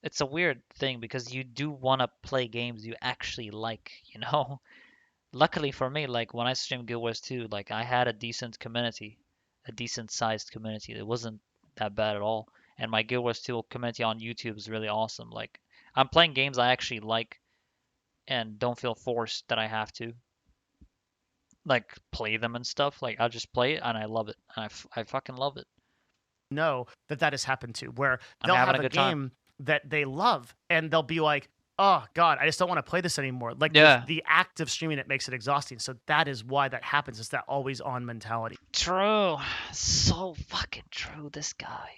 it's a weird thing because you do want to play games you actually like, you know? Luckily for me, like when I streamed Guild Wars 2, like I had a decent community, a decent sized community. It wasn't that bad at all. And my Guild Wars 2 community on YouTube is really awesome. Like I'm playing games I actually like and don't feel forced that I have to like play them and stuff. Like I just play it and I love it. And I fucking love it. Know that that has happened to, where I'm they'll having have a a good time. game that they love and they'll be like, oh God, I just don't want to play this anymore. Like Yeah. the act of streaming it makes it exhausting. So that is why that happens. It's that always on mentality. True. So fucking true. This guy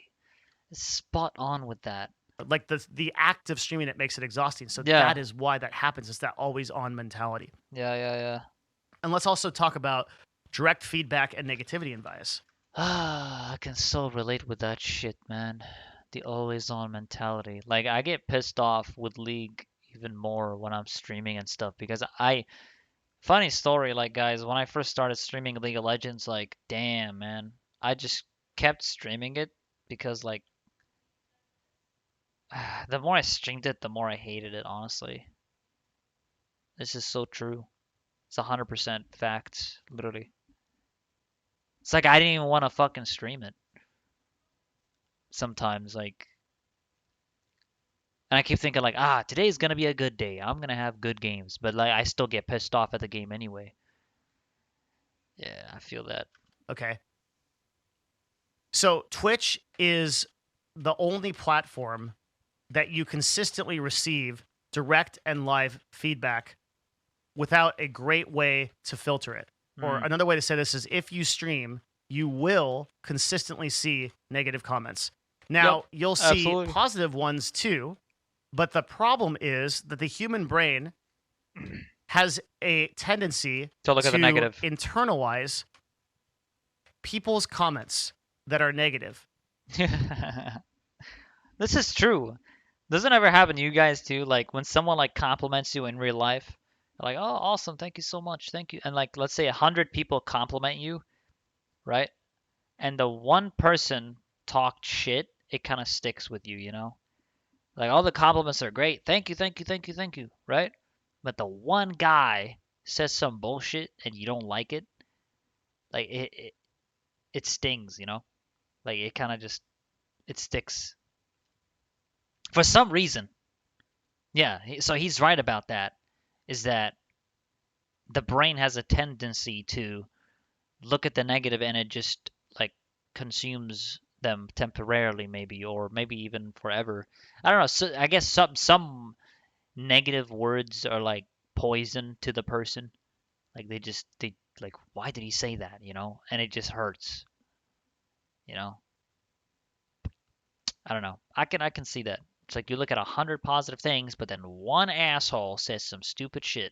is spot on with that. Like the act of streaming it makes it exhausting. So Yeah. that is why that happens. It's that always on mentality. Yeah. And let's also talk about direct feedback and negativity and bias. Ah, I can so relate with that shit, man. The always on mentality. Like I get pissed off with League even more when I'm streaming and stuff because funny story, like guys, when I first started streaming League of Legends, like damn, man, I just kept streaming it because like the more I streamed it, the more I hated it, honestly. This is so true. It's 100% fact, literally. It's like I didn't even want to fucking stream it. Sometimes, like, and I keep thinking like, today's gonna be a good day. I'm gonna have good games, but like I still get pissed off at the game anyway. Yeah, I feel that. Okay. So Twitch is the only platform that you consistently receive direct and live feedback without a great way to filter it. Or another way to say this is if you stream, you will consistently see negative comments. Now, Yep, you'll see absolutely. positive ones too, but the problem is that the human brain has a tendency So look at the negative. internalize people's comments that are negative. This is true. Doesn't it ever happen to you guys too? Like when someone like compliments you in real life, like, oh, awesome, thank you so much, thank you. And like, let's say 100 people compliment you, right? And the one person talked shit, it kind of sticks with you, you know? Like all the compliments are great. Thank you, thank you, thank you, thank you, right? But the one guy says some bullshit and you don't like it, like it stings, you know? Like it kind of just it sticks for some reason. Yeah, so he's right about that. Is that the brain has a tendency to look at the negative and it just like consumes them temporarily maybe or maybe even forever. I don't know. So I guess some negative words are like poison to the person. Like they like why did he say that, you know? And it just hurts, you know? I don't know. I can see that. It's like you look at 100 positive things, but then one asshole says some stupid shit.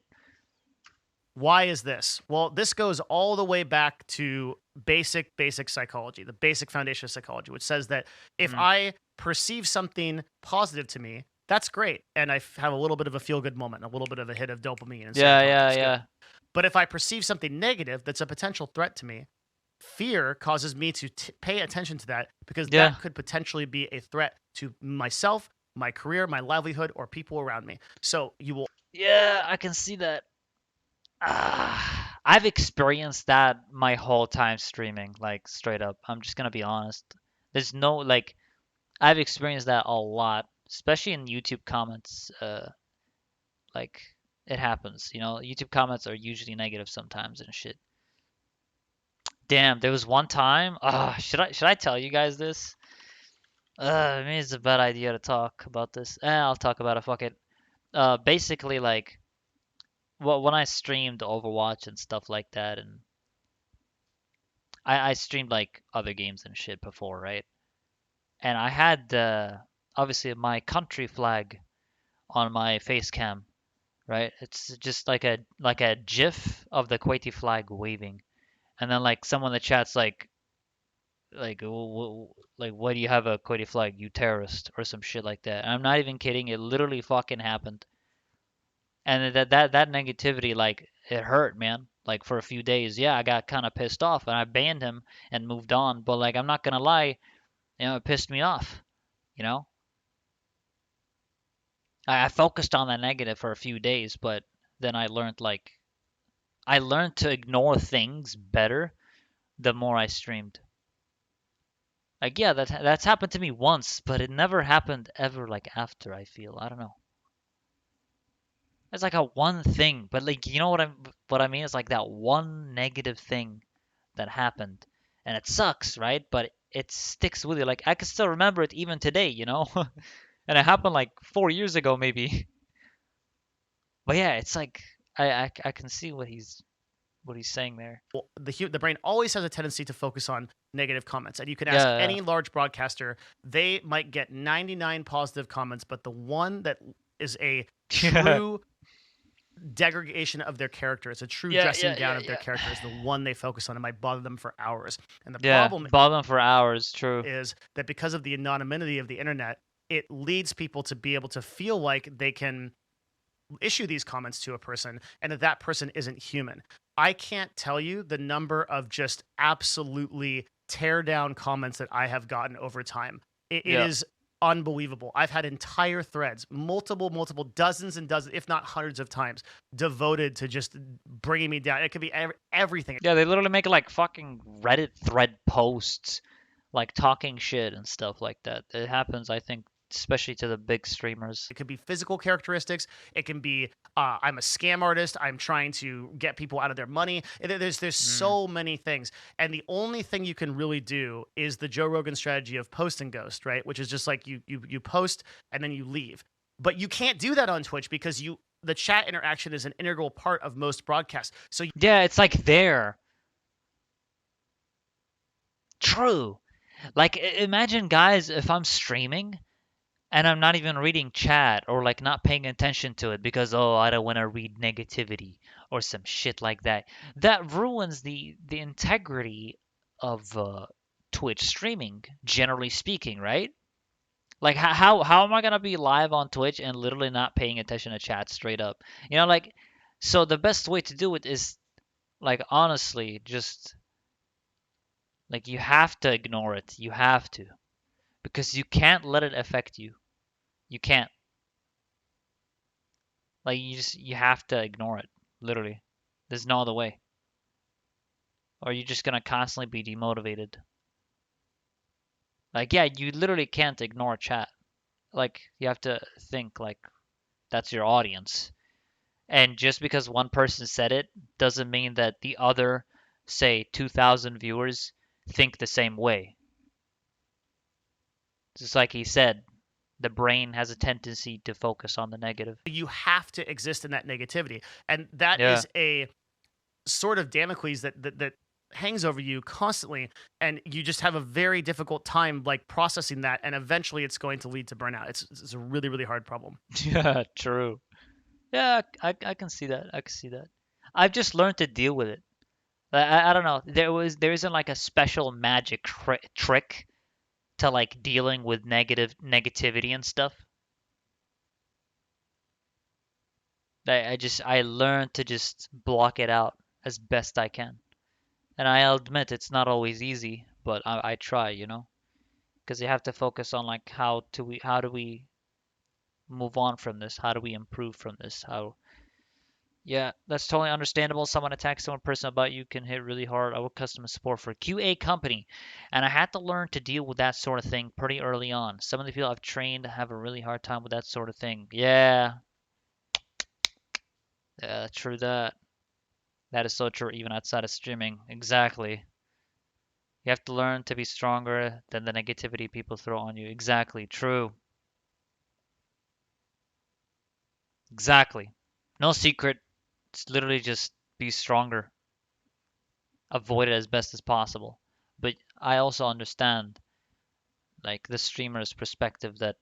Why is this? Well, this goes all the way back to basic psychology, the basic foundation of psychology, which says that if I perceive something positive to me, that's great. And I have a little bit of a feel-good moment, a little bit of a hit of dopamine. And Yeah. But if I perceive something negative that's a potential threat to me, fear causes me to pay attention to that because Yeah. that could potentially be a threat to myself, my career, my livelihood, or people around me. So you will. Yeah, I can see that. I've experienced that my whole time streaming, like straight up. I'm just gonna be honest. There's no like I've experienced that a lot, especially in YouTube comments. Like it happens, you know. YouTube comments are usually negative sometimes and shit. Damn, there was one time. Should I tell you guys this? Maybe it's a bad idea to talk about this. I'll talk about it. Fuck it. Basically, like, well, when I streamed Overwatch and stuff like that, and I streamed like other games and shit before, right? And I had obviously my country flag on my face cam, right? It's just like a GIF of the Kuwaiti flag waving, and then like someone in the chat's like why do you have a Kuwaiti flag, you terrorist, or some shit like that. And I'm not even kidding. It literally fucking happened, and that negativity, like, it hurt, man. Like for a few days, yeah, I got kind of pissed off, and I banned him and moved on. But like, I'm not gonna lie, it pissed me off. You know, I focused on that negative for a few days, but then I learned to ignore things better the more I streamed. Like, yeah, that's happened to me once, but it never happened ever like after, I feel. I don't know. It's like a one thing, but like, you know what I mean? It's like that one negative thing that happened, and it sucks, right? But it sticks with you. Like, I can still remember it even today, you know? And it happened like 4 years ago maybe. But yeah, it's like I can see what he's saying there. Well, the brain always has a tendency to focus on negative comments, and you can ask Yeah, any large broadcaster, they might get 99 positive comments, but the one that is a yeah. true degradation of their character, it's a true Yeah, dressing yeah, down yeah, of their yeah. character, is the one they focus on. It might bother them for hours, and the Yeah, problem bother them for hours, true. is that because of the anonymity of the internet, it leads people to be able to feel like they can issue these comments to a person and that person isn't human. I can't tell you the number of just absolutely tear down comments that I have gotten over time. It Yeah. is unbelievable. I've had entire threads, multiple, dozens and dozens, if not hundreds of times, devoted to just bringing me down. It could be everything. Yeah, they literally make like fucking Reddit thread posts, like talking shit and stuff like that. It happens, I think, especially to the big streamers. It could be physical characteristics. It can be I'm a scam artist. I'm trying to get people out of their money. There's so many things, and the only thing you can really do is the Joe Rogan strategy of post and ghost, right? Which is just like you post and then you leave. But you can't do that on Twitch because the chat interaction is an integral part of most broadcasts. So Yeah, it's like there. True. Like, imagine, guys, if I'm streaming and I'm not even reading chat or like not paying attention to it because, oh, I don't want to read negativity or some shit like that. That ruins the integrity of Twitch streaming, generally speaking, right? Like, how am I gonna be live on Twitch and literally not paying attention to chat straight up? You know, like, so the best way to do it is, like, honestly, just like, you have to ignore it. You have to, because you can't let it affect you. You can't. Like, you have to ignore it, literally. There's no other way. Or you're just gonna constantly be demotivated. Like, yeah, you literally can't ignore chat. Like, you have to think like that's your audience. And just because one person said it doesn't mean that the other, say, 2,000 viewers think the same way. Just like he said, the brain has a tendency to focus on the negative. you have to exist in that negativity, and that Yeah. is a sort of Damocles that hangs over you constantly, and you just have a very difficult time like processing that, and eventually it's going to lead to burnout. It's a really, really hard problem. Yeah, true. Yeah, I can see that. I can see that. I've just learned to deal with it. I don't know. There isn't like a special magic trick to like dealing with negativity and stuff. I learned to just block it out as best I can. And I'll admit it's not always easy, but I try, because you have to focus on like how do we move on from this? How do we improve from this? Yeah, that's totally understandable. Someone attacks someone person about you can hit really hard. I work customer support for a QA company, and I had to learn to deal with that sort of thing pretty early on. Some of the people I've trained have a really hard time with that sort of thing. Yeah, yeah, true that. That is so true, even outside of streaming. Exactly. You have to learn to be stronger than the negativity people throw on you. Exactly. True. Exactly. No secret. It's literally just be stronger. Avoid it as best as possible. But I also understand like the streamer's perspective that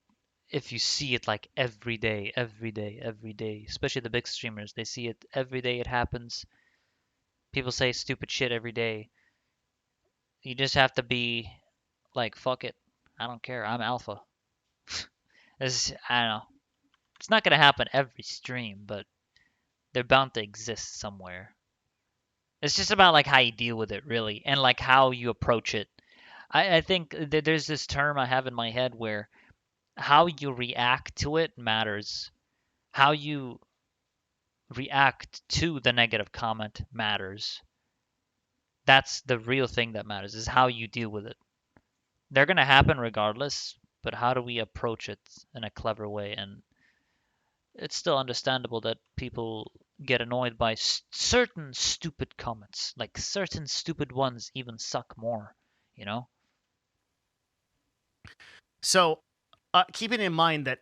if you see it like every day, every day, every day, especially the big streamers, they see it every day it happens. People say stupid shit every day. You just have to be like, fuck it. I don't care. I'm alpha. I don't know. It's not gonna happen every stream, but they're bound to exist somewhere. It's just about like how you deal with it, really, and like how you approach it. I think there's this term I have in my head where how you react to it matters. How you react to the negative comment matters. That's the real thing that matters, is how you deal with it. They're going to happen regardless, but how do we approach it in a clever way? And it's still understandable that people get annoyed by certain stupid comments. Like certain stupid ones even suck more, you know? So, keeping in mind that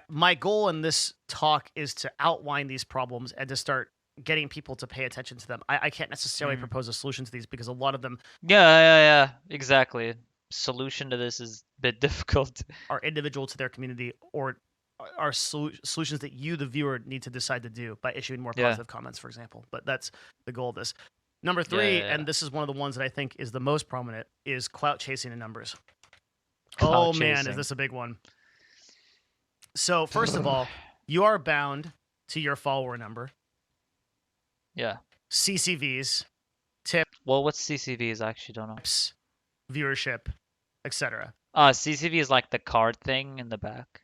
my goal in this talk is to outline these problems and to start getting people to pay attention to them. I can't necessarily propose a solution to these because a lot of them Yeah, exactly. Solution to this is a bit difficult. are individual to their community or are solutions that you, the viewer, need to decide to do by issuing more Yeah. positive comments, for example. But that's the goal of this. Number three, yeah. and this is one of the ones that I think is the most prominent, is clout chasing in numbers. Clout Oh man, is chasing. this a big one? So first of all, you are bound to your follower number, Yeah. CCVs, Well, what's CCVs? I actually don't know. tips, viewership, etc. CCV is like the card thing in the back.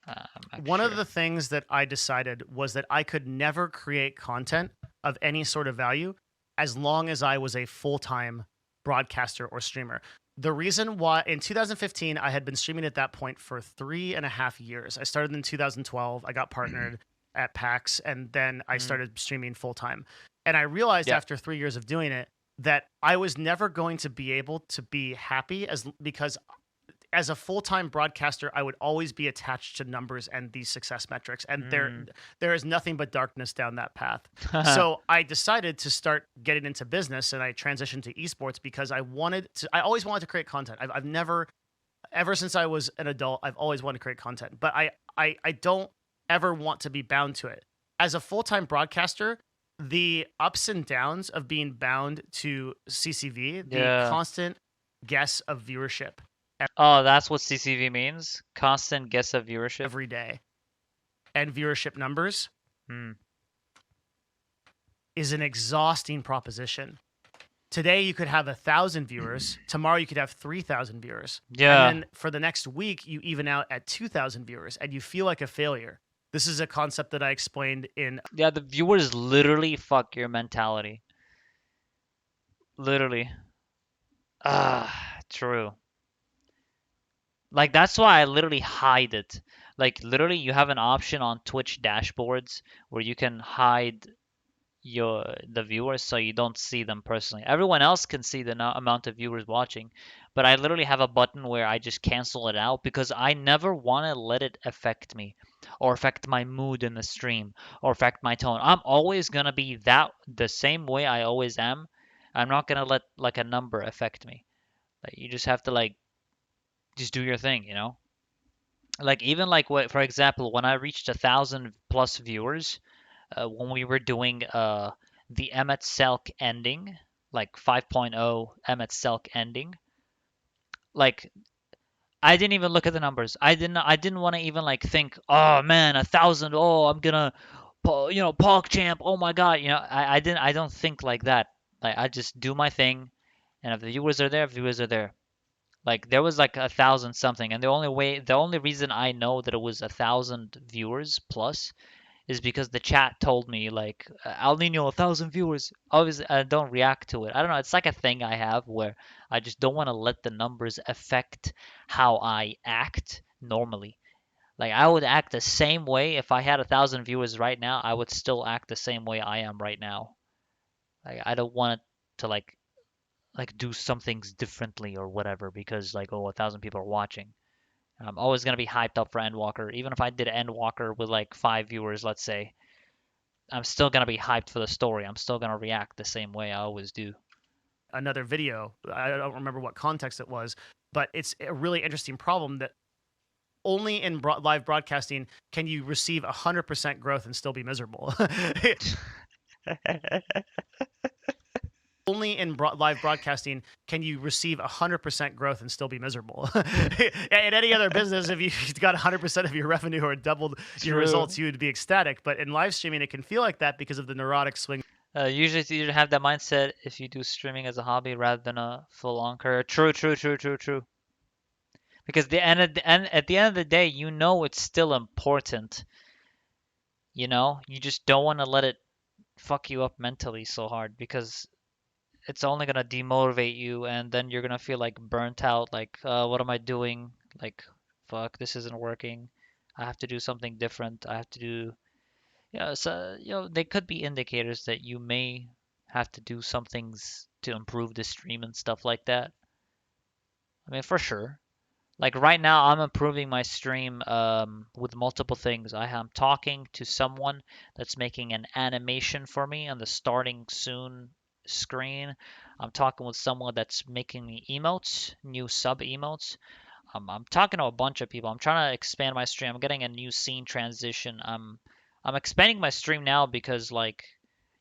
I'm One sure. of the things that I decided was that I could never create content of any sort of value as long as I was a full-time broadcaster or streamer. The reason why in 2015 I had been streaming at that point for 3.5 years. I started in 2012. I got partnered at PAX, and then I started streaming full-time. And I realized after 3 years of doing it that I was never going to be able to be happy because as a full-time broadcaster, I would always be attached to numbers and these success metrics, and there is nothing but darkness down that path. So I decided to start getting into business, and I transitioned to esports because I always wanted to create content. I've never, ever since I was an adult, I've always wanted to create content, but I don't ever want to be bound to it. As a full-time broadcaster, the ups and downs of being bound to CCV, the constant guess of viewership. Oh, that's what CCV means? Constant guess of viewership? Every day. And viewership numbers is an exhausting proposition. Today you could have 1,000 viewers. Tomorrow you could have 3,000 viewers. Yeah. And then for the next week, you even out at 2,000 viewers, and you feel like a failure. This is a concept that I explained in... Yeah, the viewers literally fuck your mentality. Literally. True. Like, that's why I literally hide it. Like, literally, you have an option on Twitch dashboards where you can hide the viewers so you don't see them personally. Everyone else can see the amount of viewers watching, but I literally have a button where I just cancel it out because I never want to let it affect me or affect my mood in the stream or affect my tone. I'm always going to be the same way I always am. I'm not going to let like a number affect me. Like, you just have to like just do your thing, you know? Like even like what, for example, when I reached 1,000+ viewers, when we were doing the Emmet Selk ending, like 5.0 Emmet Selk ending, like I didn't even look at the numbers. I didn't want to even like think, oh man, 1,000. Oh, I'm gonna, PogChamp. Oh my God, I don't think like that. Like I just do my thing, and if the viewers are there, viewers are there. Like there was like 1,000 something, and the only reason I know that it was 1,000 viewers plus is because the chat told me like El Nino 1,000 viewers. Obviously, I don't react to it. I don't know. It's like a thing I have where I just don't want to let the numbers affect how I act normally. Like I would act the same way if I had 1,000 viewers right now. I would still act the same way I am right now. Like I don't want it to like do some things differently or whatever because like 1,000 people are watching. I'm always gonna be hyped up for Endwalker. Even if I did Endwalker with like 5 viewers, let's say, I'm still gonna be hyped for the story. I'm still gonna react the same way I always do. Another video, I don't remember what context it was, but it's a really interesting problem that only in live broadcasting can you receive 100% growth and still be miserable. Only in live broadcasting can you receive 100% growth and still be miserable. In any other business, if you got 100% of your revenue or doubled your True. results, you would be ecstatic. But in live streaming, it can feel like that because of the neurotic swing. Usually you have that mindset if you do streaming as a hobby rather than a full-on career. True. Because at the end of the day, you know it's still important. You know, you just don't want to let it fuck you up mentally so hard because it's only gonna demotivate you, and then you're gonna feel like burnt out. Like, what am I doing? Like, fuck, this isn't working. I have to do something different. I have to do, so they could be indicators that you may have to do some things to improve the stream and stuff like that. I mean, for sure. Like right now, I'm improving my stream with multiple things. I am talking to someone that's making an animation for me on the starting soon screen. I'm talking with someone that's making me emotes, new sub emotes. I'm talking to a bunch of people. I'm trying to expand my stream. I'm getting a new scene transition. I'm expanding my stream now because like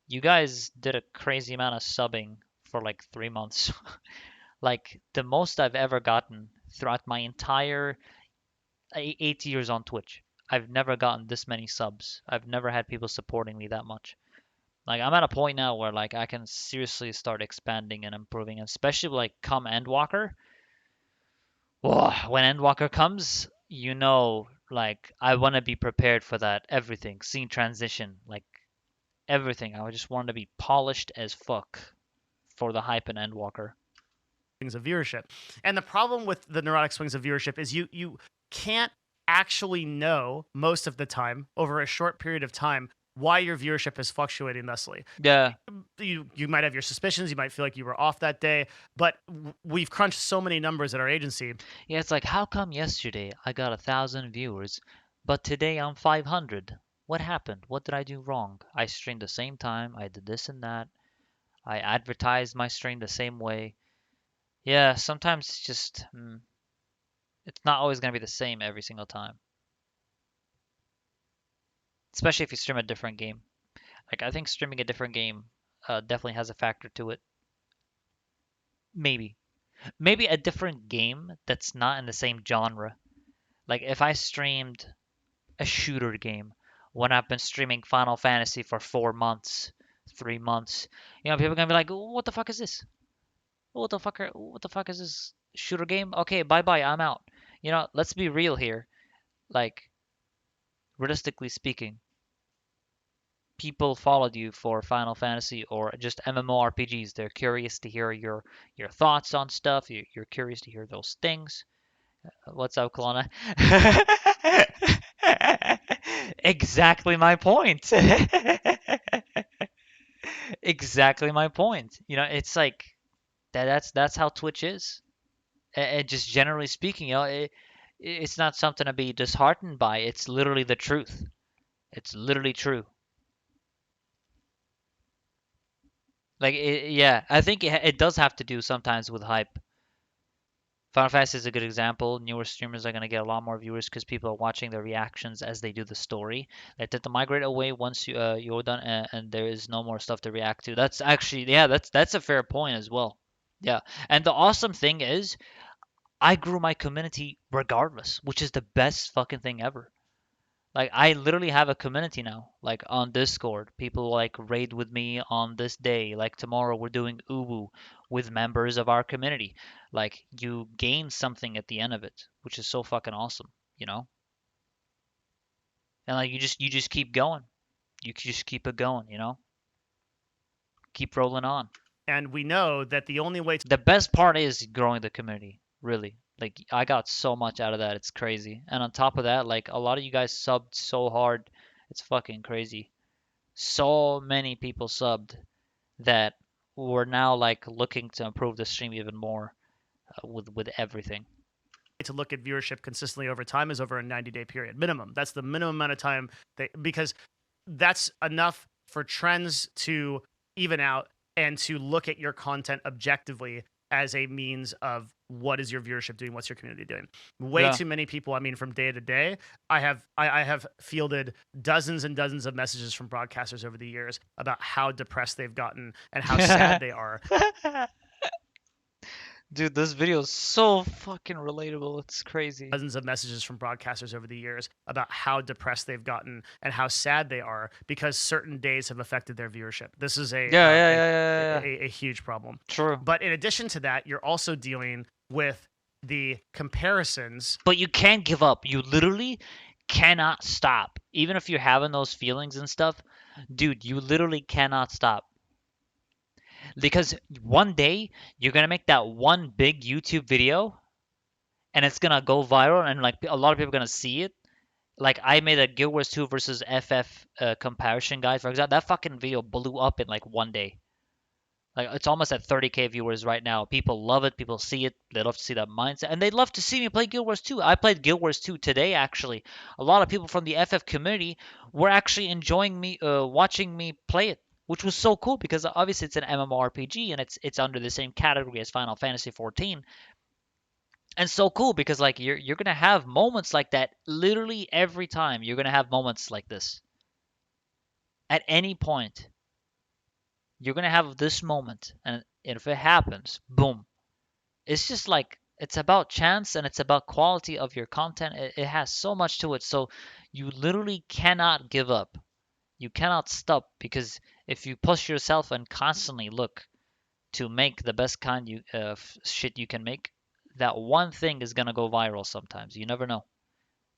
you guys did a crazy amount of subbing for like 3 months. Like the most I've ever gotten throughout my entire 8 years on Twitch. I've never gotten this many subs. I've never had people supporting me that much. Like I'm at a point now where like I can seriously start expanding and improving, especially like come Endwalker. Whoa, when Endwalker comes, like I want to be prepared for that. Everything, scene transition, like everything. I just want to be polished as fuck for the hype in Endwalker. Of viewership. And the problem with the neurotic swings of viewership is you can't actually know most of the time over a short period of time why your viewership is fluctuating thusly. Yeah. You might have your suspicions, you might feel like you were off that day, but we've crunched so many numbers at our agency. Yeah, it's like how come yesterday I got 1,000 viewers, but today I'm 500? What happened? What did I do wrong? I streamed the same time, I did this and that. I advertised my stream the same way. Yeah, sometimes it's just it's not always going to be the same every single time. Especially if you stream a different game. Like I think streaming a different game definitely has a factor to it. Maybe a different game that's not in the same genre. Like if I streamed a shooter game when I've been streaming Final Fantasy for 4 months, 3 months, people are going to be like, "What the fuck is this? What the fuck is this shooter game? Okay, bye-bye, I'm out." Let's be real here. Like realistically speaking, people followed you for Final Fantasy or just MMORPGs. They're curious to hear your thoughts on stuff. You're curious to hear those things. What's up, Kelowna? Exactly my point. Exactly my point. It's like that's how Twitch is. And just generally speaking, it's not something to be disheartened by. It's literally the truth. It's literally true. Like, yeah, I think it does have to do sometimes with hype. Final Fantasy is a good example. Newer streamers are going to get a lot more viewers because people are watching their reactions as they do the story. They tend to migrate away once you're done and there is no more stuff to react to. That's actually, yeah, that's a fair point as well. Yeah, and the awesome thing is, I grew my community regardless, which is the best fucking thing ever. Like I literally have a community now, like on Discord. People like raid with me on this day. Like tomorrow we're doing Uwu with members of our community. Like you gain something at the end of it, which is so fucking awesome, you know? And like you just keep going. You just keep it going, you know? Keep rolling on. And we know that the only way The best part is growing the community, really. Like I got so much out of that, it's crazy. And on top of that, like a lot of you guys subbed so hard, it's fucking crazy. So many people subbed that we're now like looking to improve the stream even more with everything. to look at viewership consistently over time is over a 90-day period minimum. That's the minimum amount of time because that's enough for trends to even out and to look at your content objectively as a means of what is your viewership doing, what's your community doing. Way Yeah. too many people, I mean, from day to day, I have fielded dozens and dozens of messages from broadcasters over the years about how depressed they've gotten and how sad they are. Dude, this video is so fucking relatable. It's crazy. Dozens of messages from broadcasters over the years about how depressed they've gotten and how sad they are because certain days have affected their viewership. This is Yeah. a huge problem. True. But in addition to that, you're also dealing with the comparisons. But you can't give up. You literally cannot stop. Even if you're having those feelings and stuff, dude, you literally cannot stop. Because one day you're gonna make that one big YouTube video and it's gonna go viral and like a lot of people are gonna see it. Like I made a Guild Wars 2 versus FF comparison guide, for example. That fucking video blew up in like one day. Like it's almost at 30K viewers right now. People love it. People see it. They love to see that mindset, and they love to see me play Guild Wars 2. I played Guild Wars 2 today. Actually, a lot of people from the FF community were actually enjoying me, watching me play it, which was so cool because obviously it's an MMORPG and it's under the same category as Final Fantasy 14. And so cool because like you're gonna have moments like that literally every time. You're gonna have moments like this. At any point, you're gonna have this moment, and if it happens, boom. It's just like it's about chance and it's about quality of your content. It has so much to it. So you literally cannot give up. You cannot stop because if you push yourself and constantly look to make the best kind of shit you can make, that one thing is gonna go viral sometimes. You never know.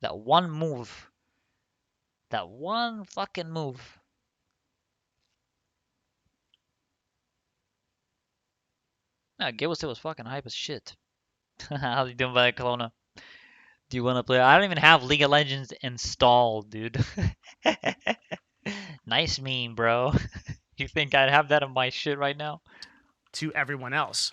That one move, that one fucking move. Nah, Guild Wars 2 was fucking hype as shit. How you doing, by Kelowna? Do you want to play? I don't even have League of Legends installed, dude. Nice meme, bro. You think I'd have that on my shit right now? To everyone else.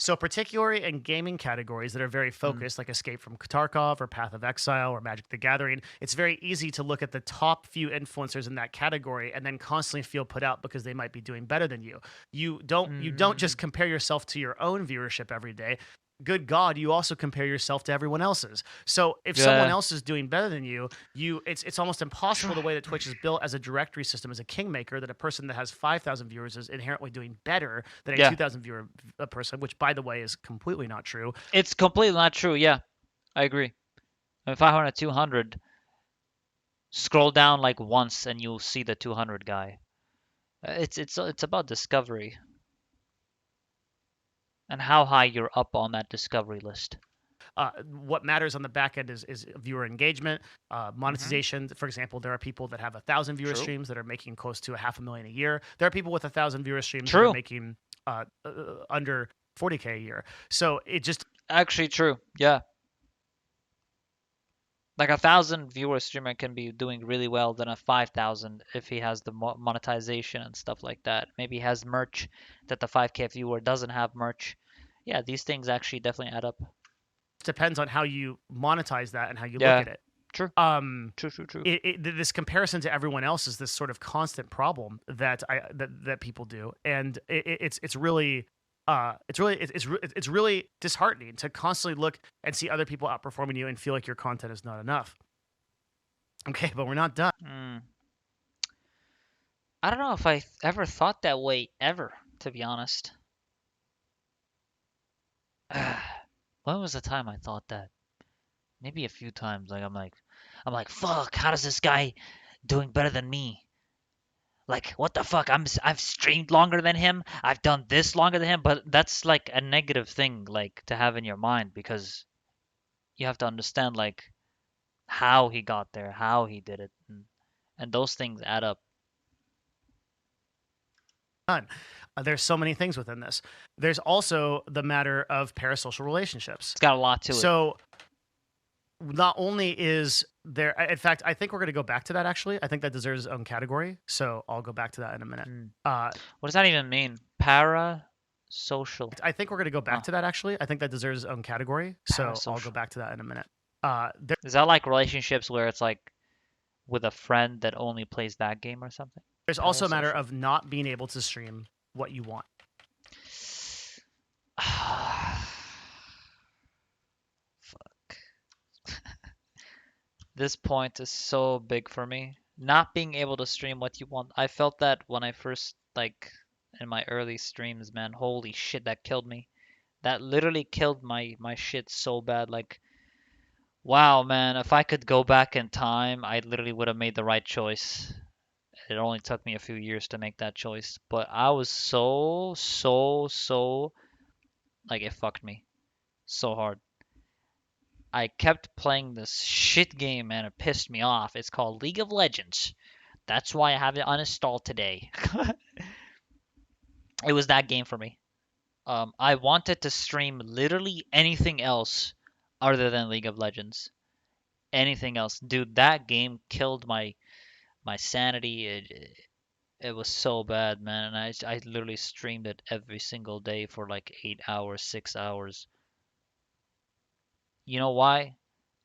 So particularly in gaming categories that are very focused, like Escape from Tarkov or Path of Exile or Magic the Gathering, it's very easy to look at the top few influencers in that category and then constantly feel put out because they might be doing better than you. You don't just compare yourself to your own viewership every day. Good God, you also compare yourself to everyone else's. So if someone else is doing better than you, it's almost impossible the way that Twitch is built as a directory system, as a kingmaker, that a person that has 5,000 viewers is inherently doing better than a 2,000 viewer person, which by the way is completely not true. It's completely not true. Yeah, I agree. I mean, 500, 200. Scroll down like once and you'll see the 200 guy. It's about discovery. And how high you're up on that discovery list. What matters on the back end is viewer engagement, monetization. For example, there are people that have 1,000 viewer streams that are making close to $500,000 a year. There are people with 1,000 viewer streams that are making under 40K a year. So it just actually true. Yeah. Like 1,000 viewer streamer can be doing really well than a 5,000 if he has the monetization and stuff like that. Maybe he has merch that the 5K viewer doesn't have merch. Yeah, these things actually definitely add up. Depends on how you monetize that and how you look at it. True. True. This comparison to everyone else is this sort of constant problem that people do, and it's really disheartening to constantly look and see other people outperforming you and feel like your content is not enough. Okay, but we're not done. I don't know if I ever thought that way ever, to be honest. When was the time I thought that? Maybe a few times. Like I'm like, fuck, how does this guy doing better than me? Like, what the fuck? I've streamed longer than him. I've done this longer than him. But that's like a negative thing, like to have in your mind, because you have to understand like how he got there, how he did it, and those things add up. There's so many things within this. There's also the matter of parasocial relationships. It's got a lot to it. So not only is there, in fact, I think we're going to go back to that actually. I think that deserves its own category. So I'll go back to that in a minute. What does that even mean? Parasocial. I think we're going to go back to that actually. I think that deserves its own category. So I'll go back to that in a minute. Is that like relationships where it's like with a friend that only plays that game or something? There's also a matter of not being able to stream what you want. This point is so big for me. Not being able to stream what you want. I felt that when I first, like, in my early streams, man. Holy shit, that killed me. That literally killed my shit so bad. Like, wow, man, if I could go back in time, I literally would have made the right choice. It only took me a few years to make that choice, but I was so like it fucked me so hard. I kept playing this shit game and it pissed me off. It's called League of Legends. That's why I have it uninstalled today. It was that game for me. I wanted to stream literally anything else other than League of Legends. Anything else, dude. That game killed my sanity. It was so bad, man. And I literally streamed it every single day for like 8 hours, 6 hours. You know why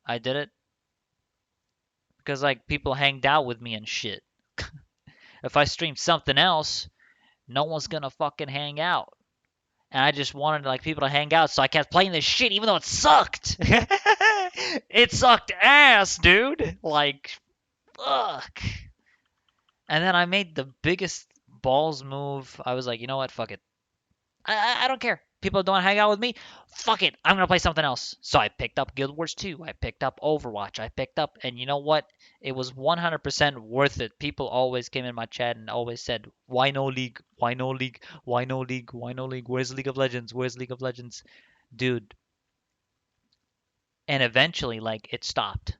I did it? Because like people hanged out with me and shit. If I streamed something else, no one's gonna fucking hang out. And I just wanted like people to hang out, so I kept playing this shit even though it sucked. It sucked ass, dude. Like, fuck. And then I made the biggest balls move. I was like, you know what? Fuck it. I don't care. People don't hang out with me. Fuck it. I'm gonna play something else. So I picked up Guild Wars 2. I picked up Overwatch. I picked up, and you know what? It was 100% worth it. People always came in my chat and always said, "Why no League? Why no League? Why no League? Why no League? Where's League of Legends? Where's League of Legends?" Dude. And eventually, like, it stopped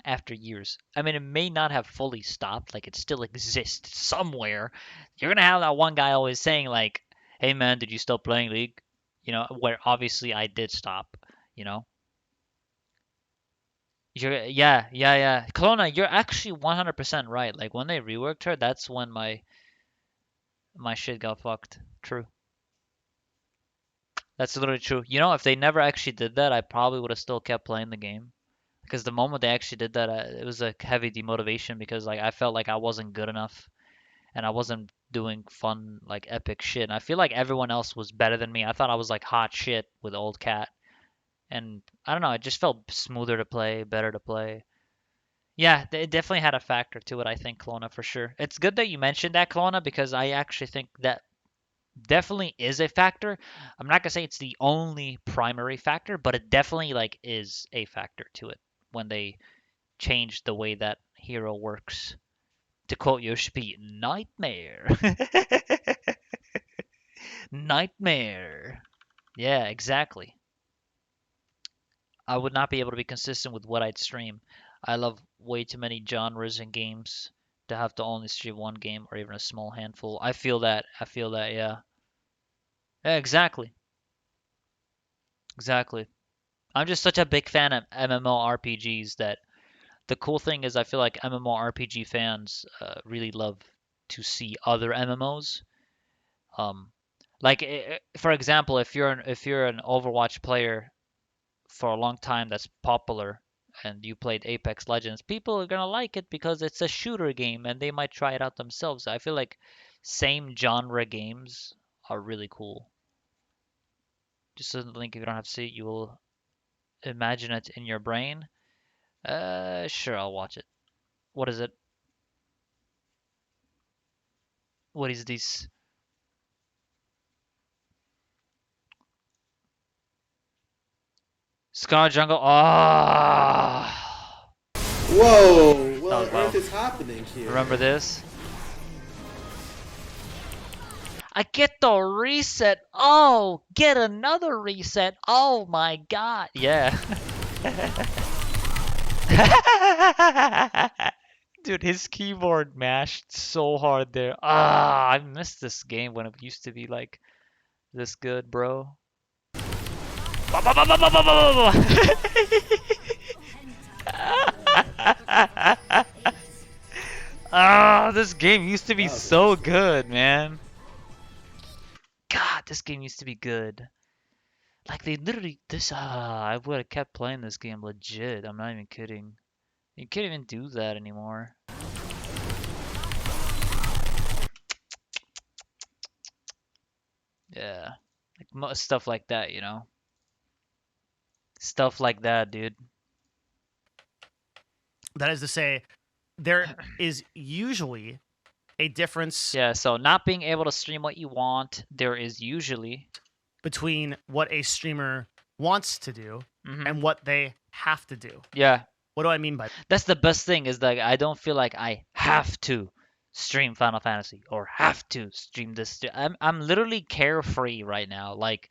after years. I mean, it may not have fully stopped. Like, it still exists somewhere. You're gonna have that one guy always saying, like, "Hey man, did you still playing League?" You know, where obviously I did stop, you know. Yeah. Kelowna, you're actually 100% right. Like when they reworked her, that's when my shit got fucked. True. That's literally true. You know, if they never actually did that, I probably would have still kept playing the game. Because the moment they actually did that, it was a heavy demotivation because like I felt like I wasn't good enough and I wasn't doing fun like epic shit. And I feel like everyone else was better than me. I thought I was like hot shit with old cat. And I don't know, it just felt smoother to play, better to play. Yeah, it definitely had a factor to it, I think, Kelowna, for sure. It's good that you mentioned that, Kelowna, because I actually think that definitely is a factor. I'm not gonna say it's the only primary factor, but it definitely like is a factor to it when they changed the way that hero works. To quote Yoshi, nightmare. Nightmare. Yeah, exactly. I would not be able to be consistent with what I'd stream. I love way too many genres and games to have to only stream one game or even a small handful. I feel that. I feel that, yeah. Yeah, exactly. Exactly. I'm just such a big fan of MMORPGs that the cool thing is I feel like MMORPG fans really love to see other MMOs. Um, like for example, if you're an Overwatch player for a long time that's popular and you played Apex Legends, people are gonna like it because it's a shooter game and they might try it out themselves. I feel like same genre games are really cool. Just a link if you don't have to see it, you will imagine it in your brain. Sure, I'll watch it. What is it? What is this? Scar Jungle. Ah, Whoa! that What was on earth wild. is happening here? Remember this? I get the reset. Oh, get another reset. Oh my god. Yeah. Dude, his keyboard mashed so hard there. Ah, I missed this game when it used to be like this good, bro. Ah, this game used to be That was so interesting. good, man. God, this game used to be good. Like they literally I would have kept playing this game legit. I'm not even kidding. You can't even do that anymore. Yeah. Like stuff like that, you know. Stuff like that, dude. That is to say, there is usually a difference Yeah, so not being able to stream what you want, there is usually. between what a streamer wants to do Mhm. and what they have to do. Yeah, What do I mean by that? that's the best thing is that I don't feel like I have to stream Final Fantasy or have to stream this. I'm literally carefree right now. Like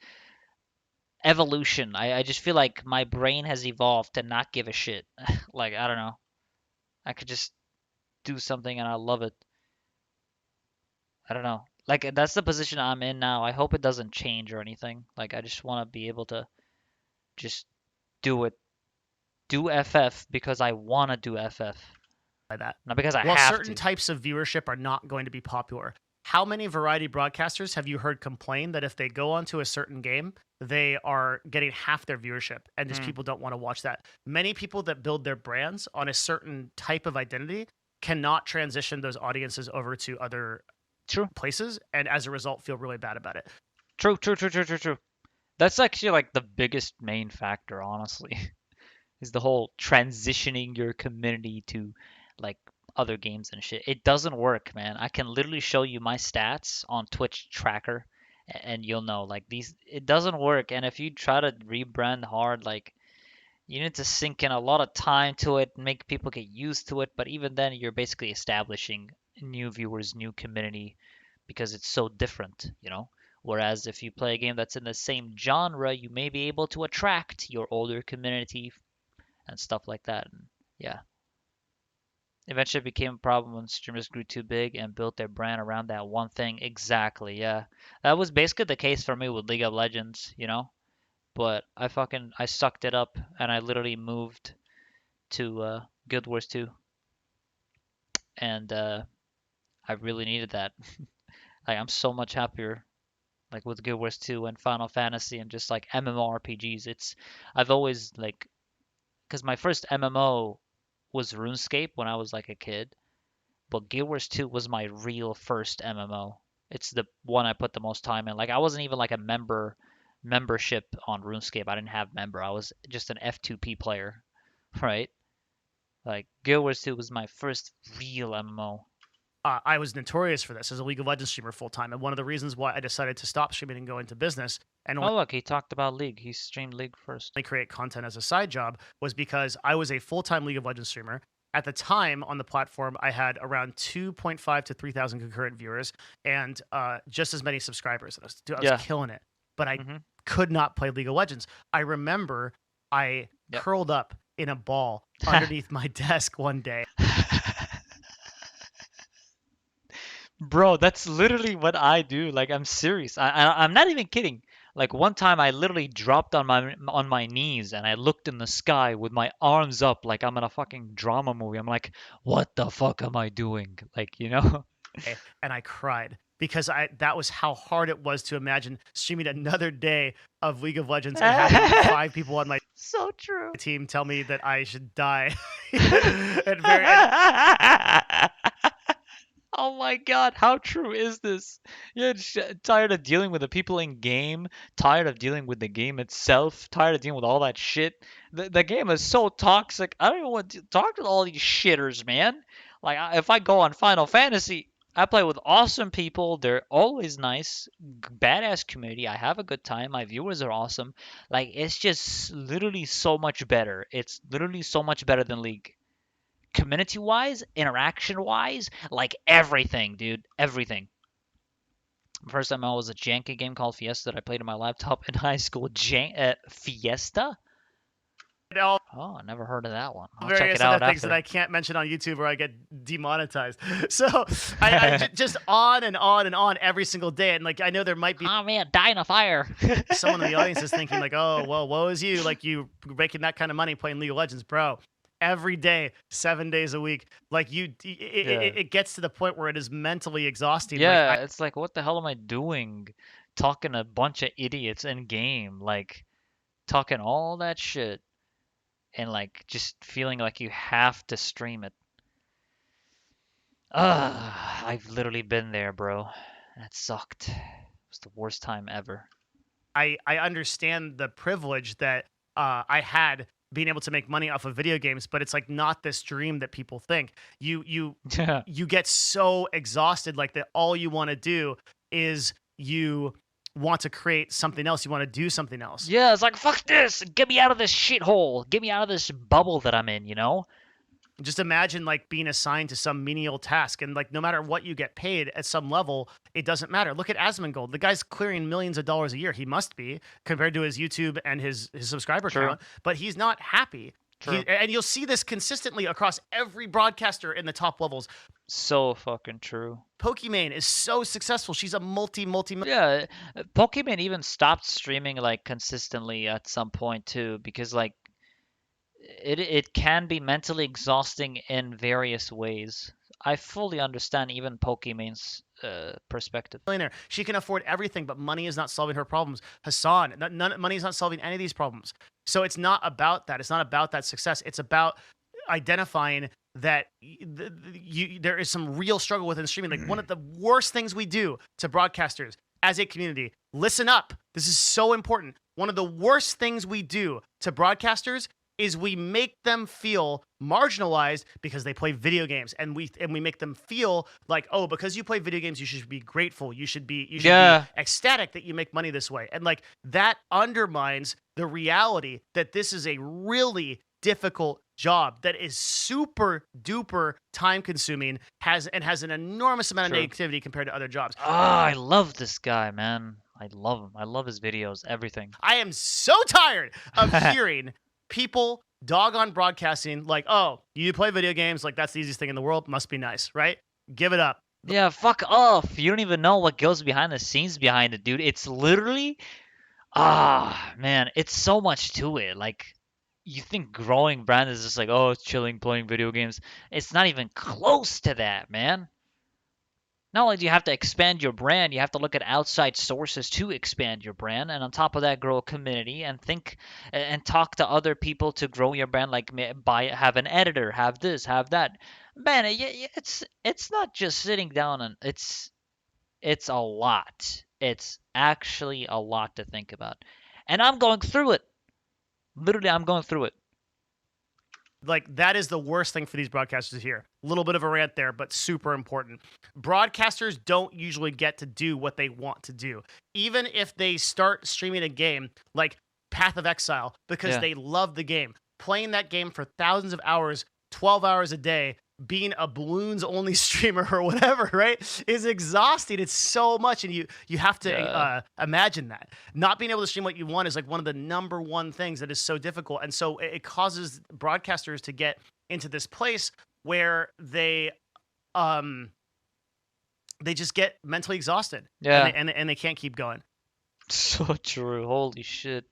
evolution. I just feel like my brain has evolved to not give a shit. Like I don't know. I could just do something and I love it. I don't know. Like that's the position I'm in now. I hope it doesn't change or anything. Like I just want to be able to just do it. Do FF because I want to do FF, By that? not because I While have certain to. types of viewership are not going to be popular, how many variety broadcasters have you heard complain that if they go onto a certain game, they are getting half their viewership and just people don't want to watch that? Many people that build their brands on a certain type of identity cannot transition those audiences over to other True. places, and as a result feel really bad about it. True. That's actually like the biggest main factor, honestly, is the whole transitioning your community to like other games and shit. It doesn't work, man. I can literally show you my stats on Twitch tracker and you'll know like these it doesn't work. And if you try to rebrand hard, like you need to sink in a lot of time to it, make people get used to it, but even then you're basically establishing new viewers, new community because it's so different, you know? Whereas if you play a game that's in the same genre, you may be able to attract your older community and stuff like that. And yeah. Eventually it became a problem when streamers grew too big and built their brand around that one thing. Exactly, yeah. That was basically the case for me with League of Legends, you know? But I sucked it up and I literally moved to Guild Wars 2 and I really needed that. Like I'm so much happier like with Guild Wars 2 and Final Fantasy and just like MMORPGs. I've always like because my first MMO was RuneScape when I was like a kid, but Guild Wars 2 was my real first MMO. It's the one I put the most time in. Like I wasn't even like a membership on RuneScape. I didn't have member. I was just an F2P player, right? Like Guild Wars 2 was my first real MMO. I was notorious for this as a League of Legends streamer full time, and one of the reasons why I decided to stop streaming and go into business and Oh look, he talked about League. He streamed League first. only create content as a side job was because I was a full time League of Legends streamer. At the time on the platform, I had around 2.5 to 3,000 concurrent viewers and just as many subscribers. I was Yeah. killing it, but I Mhm. could not play League of Legends. I remember I Yep. curled up in a ball underneath my desk one day. Bro, that's literally what I do. Like I'm serious. I'm not even kidding. Like one time I literally dropped on my knees and I looked in the sky with my arms up like I'm in a fucking drama movie. I'm like, what the fuck am I doing? Like, you know? And I cried because that was how hard it was to imagine streaming another day of League of Legends and having 5 people on my So true. team tell me that I should die. and Oh my god, how true is this? You're tired of dealing with the people in game, tired of dealing with the game itself, tired of dealing with all that shit. The game is so toxic. I don't even want to talk to all these shitters, man. Like if I go on Final Fantasy, I play with awesome people. They're always nice, badass community. I have a good time. My viewers are awesome. Like it's just literally so much better. It's literally so much better than League community wise, interaction wise, like everything, dude. Everything. First time I was a janky game called Fiesta that I played on my laptop in high school. Fiesta? all Oh, I never heard of that one. I'll check various it out other things after. that I can't mention on YouTube or I get demonetized. So just on and on and on every single day. And like I know there might be Oh man, die in a fire. someone in the audience is thinking like, oh well, woe is you, like you making that kind of money playing League of Legends, bro. Every day, 7 days a week, like it gets to the point where it is mentally exhausting. Yeah, Like, it's like, what the hell am I doing? Talking a bunch of idiots in game, like talking all that shit, and like just feeling like you have to stream it. I've literally been there, bro. That sucked. It was the worst time ever. I understand the privilege that I had being able to make money off of video games, but it's like not this dream that people think. You get so exhausted, like that all you want to do is you want to create something else. You want to do something else. Yeah, it's like, fuck this! Get me out of this shithole! Get me out of this bubble that I'm in, you know? Just imagine like being assigned to some menial task, and like no matter what you get paid at some level, it doesn't matter. Look at Asmongold. The guy's clearing millions of dollars a year. He must be, compared to his YouTube and his subscriber True. count, but he's not happy. True. And you'll see this consistently across every broadcaster in the top levels. So fucking true. Pokimane is so successful. She's a multi. Yeah, Pokemon even stopped streaming like consistently at some point too, because like it can be mentally exhausting in various ways. I fully understand even Pokemon's perspective. Millionaire. She can afford everything, but money is not solving her problems. Hassan, money is not solving any of these problems. So it's not about that. It's not about that success. It's about identifying that there is some real struggle within streaming. Like one of the worst things we do to broadcasters as a community, listen up. This is so important. One of the worst things we do to broadcasters is we make them feel marginalized because they play video games, and we make them feel like, oh, because you play video games, you should be grateful. You should be ecstatic that you make money this way. And like that undermines the reality that this is a really difficult job that is super duper time consuming, has an enormous amount of negativity compared to other jobs. I love this guy, man. I love him. I love his videos, everything. I am so tired of hearing people dog on broadcasting like, oh, you play video games, like that's the easiest thing in the world, must be nice, right? Give it up. Yeah, fuck off. You don't even know what goes behind the scenes behind it, dude. It's literally man, it's so much to it. Like, you think growing brand is just like, oh, it's chilling playing video games. It's not even close to that, man. Not only do you have to expand your brand, you have to look at outside sources to expand your brand, and on top of that, grow a community and think and talk to other people to grow your brand. Like, have an editor, have this, have that. Man, it's not just sitting down and it's a lot. It's actually a lot to think about, and I'm going through it. Literally, I'm going through it. Like, that is the worst thing for these broadcasters to hear. A little bit of a rant there, but super important. Broadcasters don't usually get to do what they want to do. Even if they start streaming a game like Path of Exile because they love the game, playing that game for thousands of hours, 12 hours a day, being a balloons only streamer or whatever, right, is exhausting. It's so much, and you have to imagine that. Not being able to stream what you want is like one of the number one things that is so difficult, and so it causes broadcasters to get into this place where they just get mentally exhausted, and they can't keep going. So true. Holy shit.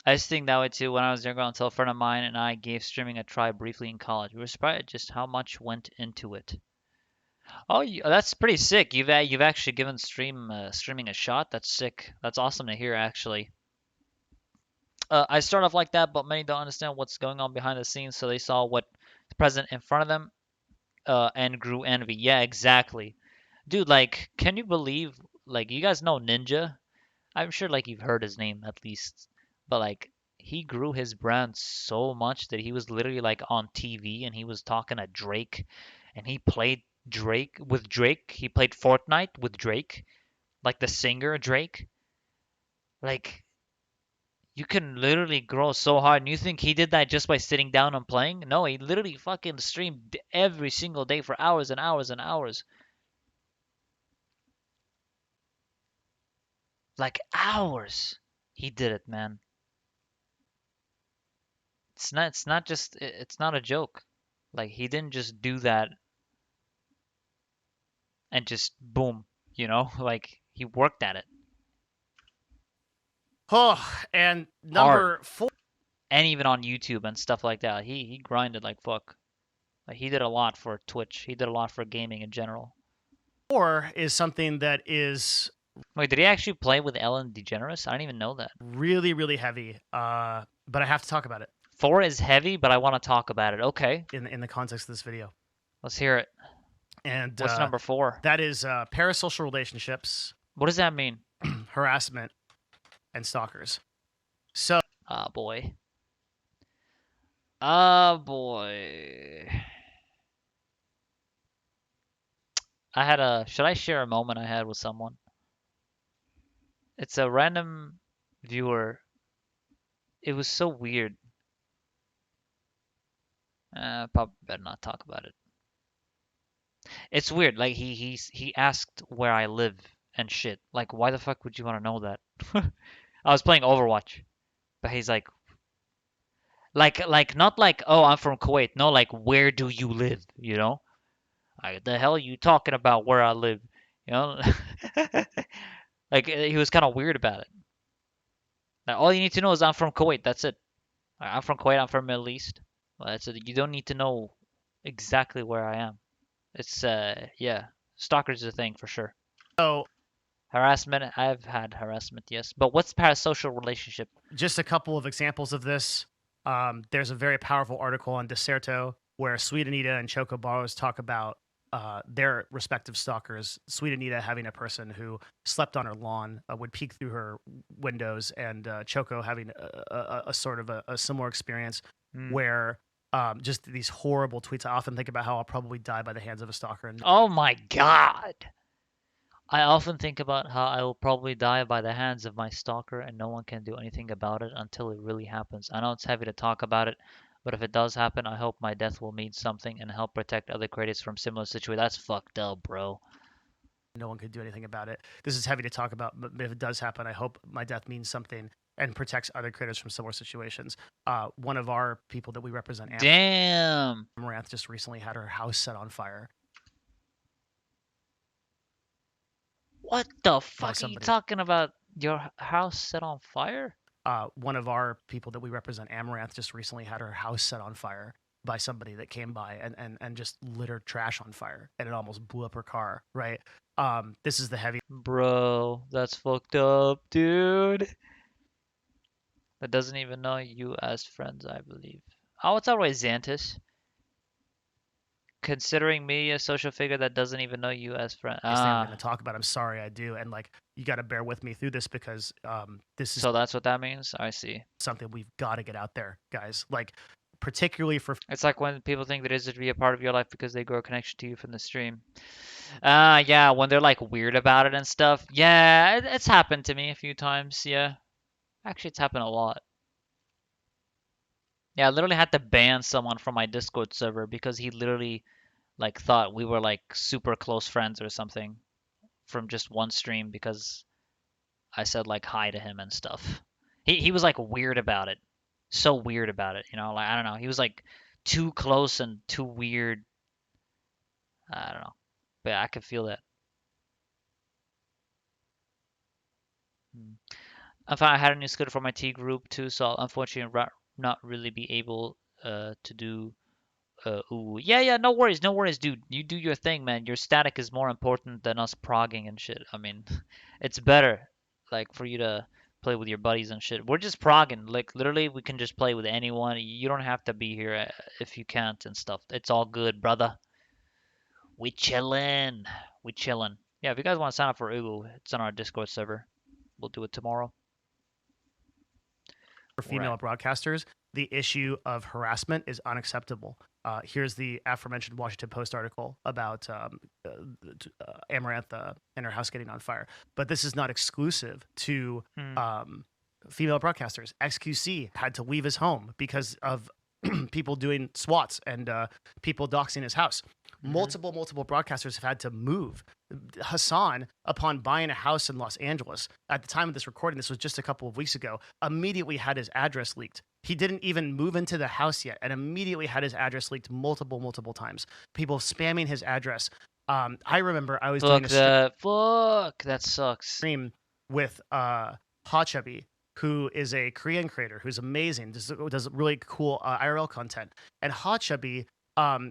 I just think that way too. When I was younger, until a friend of mine and I gave streaming a try briefly in college, we were surprised at just how much went into it. Oh, that's pretty sick. You've actually given streaming a shot. That's sick. That's awesome to hear, actually. I start off like that, but many don't understand what's going on behind the scenes, so they saw what's present in front of them, and grew envy. Yeah, exactly, dude. Like, can you believe? Like, you guys know Ninja? I'm sure, like, you've heard his name at least. But like, he grew his brand so much that he was literally like on TV and he was talking to Drake, and he played with Drake. He played Fortnite with Drake, like the singer Drake. Like, you can literally grow so hard, and you think he did that just by sitting down and playing? No, he literally fucking streamed every single day for hours and hours and hours. Like, hours. He did it, man. It's not a joke. Like, he didn't just do that and just boom, you know? Like, he worked at it. Oh, and number 4. And even on YouTube and stuff like that. He grinded like fuck. Like, he did a lot for Twitch. He did a lot for gaming in general. 4 is something that is... Wait, did he actually play with Ellen DeGeneres? I didn't even know that. Really, really heavy. But I have to talk about it. 4 is heavy, but I want to talk about it. Okay. In the context of this video. Let's hear it. And what's number 4? That is parasocial relationships. What does that mean? Harassment and stalkers. So, boy. Oh boy. Should I share a moment I had with someone? It's a random viewer. It was so weird. Probably better not talk about it. It's weird. Like he asked where I live and shit. Like why the fuck would you want to know that? I was playing Overwatch, but he's like not like, oh, I'm from Kuwait. No, like where do you live? You know? Like the hell are you talking about where I live? You know? Like he was kind of weird about it. Like, all you need to know is I'm from Kuwait. That's it. Like, I'm from Kuwait. I'm from Middle East. Well, that's it. You don't need to know exactly where I am. It's yeah, stalkers is a thing for sure. So Harassment, I've had harassment, yes. But what's parasocial relationship? just a couple of examples of this. There's a very powerful article on Deserto where Sweet Anita and Choco Barrows talk about their respective stalkers. Sweet Anita having a person who slept on her lawn, would peek through her windows, and Choco having a sort of a similar experience where just these horrible tweets. I often think about how I'll probably die by the hands of a stalker. And Oh my god! I often think about how I will probably die by the hands of my stalker and no one can do anything about it until it really happens. I know it's heavy to talk about it, but if it does happen, I hope my death will mean something and help protect other creators from similar situations. That's fucked up, bro. no one could do anything about it. This is heavy to talk about, but if it does happen, I hope my death means something and protects other creators from similar situations. One of our people that we represent, Damn! Amaranth, just recently had her house set on fire. What the fuck are you somebody. talking about? Your house set on fire? One of our people that we represent, Amaranth, just recently had her house set on fire by somebody that came by and just littered trash on fire, and it almost blew up her car, right? This is the heavy. Bro, that's fucked up, dude. That doesn't even know you as friends, I believe. Oh, it's alright, Xantus. Considering me a social figure that doesn't even know you as friend. Thing I'm going to talk about. I'm sorry, I do, and like you got to bear with me through this because this is So that's what that means? I see. something we've got to get out there, guys. Like particularly for It's like when people think that it is to be a part of your life because they grow a connection to you from the stream. Yeah, when they're like weird about it and stuff. Yeah, it's happened to me a few times. Yeah, actually, it's happened a lot. Yeah, I literally had to ban someone from my Discord server because he literally like thought we were like super close friends or something from just one stream because I said like hi to him and stuff. He was like weird about it. So weird about it, you know, like I don't know. He was like too close and too weird. I don't know. But yeah, I could feel that. I had a new scooter for my T group too, so I'll unfortunately not really be able to do ooh. Yeah, no worries, dude. You do your thing, man. Your static is more important than us progging and shit. I mean, it's better like for you to play with your buddies and shit. We're just progging. Like literally we can just play with anyone. You don't have to be here if you can't and stuff. It's all good, brother. We chillin'. We chillin'. Yeah, if you guys want to sign up for Ugu, it's on our Discord server. We'll do it tomorrow. female broadcasters, the issue of harassment is unacceptable. Here's the aforementioned Washington Post article about Amaranth and her house getting on fire. But this is not exclusive to female broadcasters. XQC had to leave his home because of people doing SWATs and people doxing his house. Multiple broadcasters have had to move. Hassan, upon buying a house in Los Angeles, at the time of this recording, this was just a couple of weeks ago, immediately had his address leaked. He didn't even move into the house yet and immediately had his address leaked multiple times. People spamming his address. I remember I was doing a fuck, that sucks. stream with Hotchubby, who is a Korean creator who's amazing, does really cool IRL content. And Hotchubby,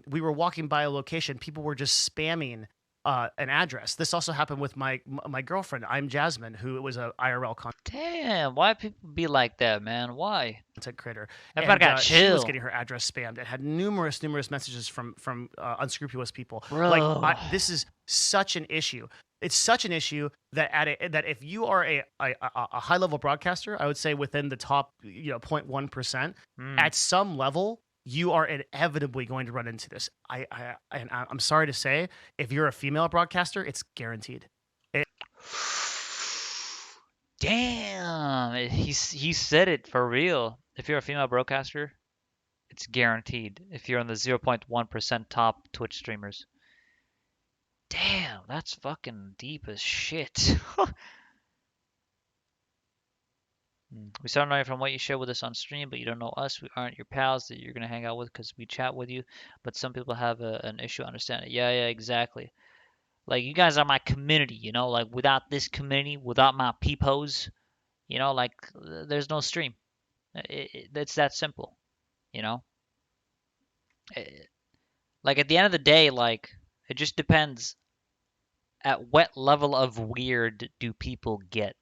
we were walking by a location, people were just spamming an address. This also happened with my girlfriend. I'm Jasmine, who was a IRL Damn, why people be like that, man? Why? content creator. Everybody got she was chill. getting her address spammed and had numerous messages from unscrupulous people. Bro. Like this is such an issue. It's such an issue that that if you are a high level broadcaster, I would say within the top 0.1%, at some level you are inevitably going to run into this. I'm sorry to say, if you're a female broadcaster, it's guaranteed. Damn, he said it for real. If you're a female broadcaster, it's guaranteed. If you're in the 0.1% top Twitch streamers. Damn, that's fucking deep as shit. We started knowing from what you share with us on stream, but you don't know us. We aren't your pals that you're gonna hang out with because we chat with you. But some people have an issue understanding. Yeah, yeah, exactly. Like you guys are my community, you know. Like without this community, without my peepos, you know, like there's no stream. It's that simple, you know. Like at the end of the day, like it just depends at what level of weird do people get.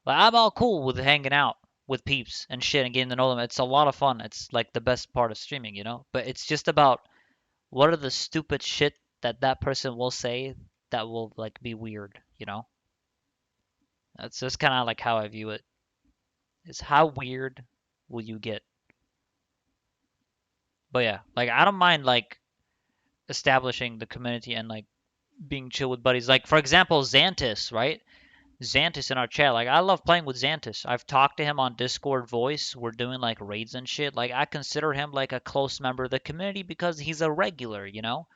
Like I'm all cool with hanging out with peeps and shit and getting to know them. It's a lot of fun. It's like the best part of streaming, you know? But it's just about what are the stupid shit that that person will say that will like be weird, you know? That's just kind of like how I view it. Is how weird will you get? But yeah, like I don't mind like establishing the community and like being chill with buddies. Like for example, Xantis, right? Xantis in our chat. Like I love playing with Xantis. I've talked to him on Discord voice. We're doing like raids and shit. Like I consider him like a close member of the community because he's a regular, you know?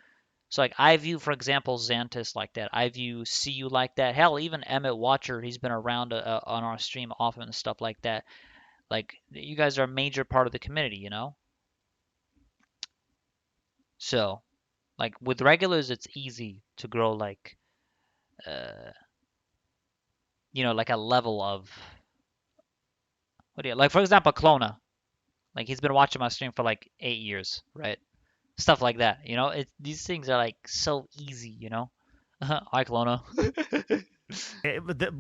So like I view, for example, Xantis like that. I view CU like that. Hell, even Emmett Watcher, he's been around on our stream often and stuff like that. Like you guys are a major part of the community, you know? So, like with regulars, it's easy to grow like, uh, you know, like a level of what do you like? For example, Clona. Like he's been watching my stream for like 8 years, right? Stuff like that, you know. These things are like so easy, you know. Hi, Clona.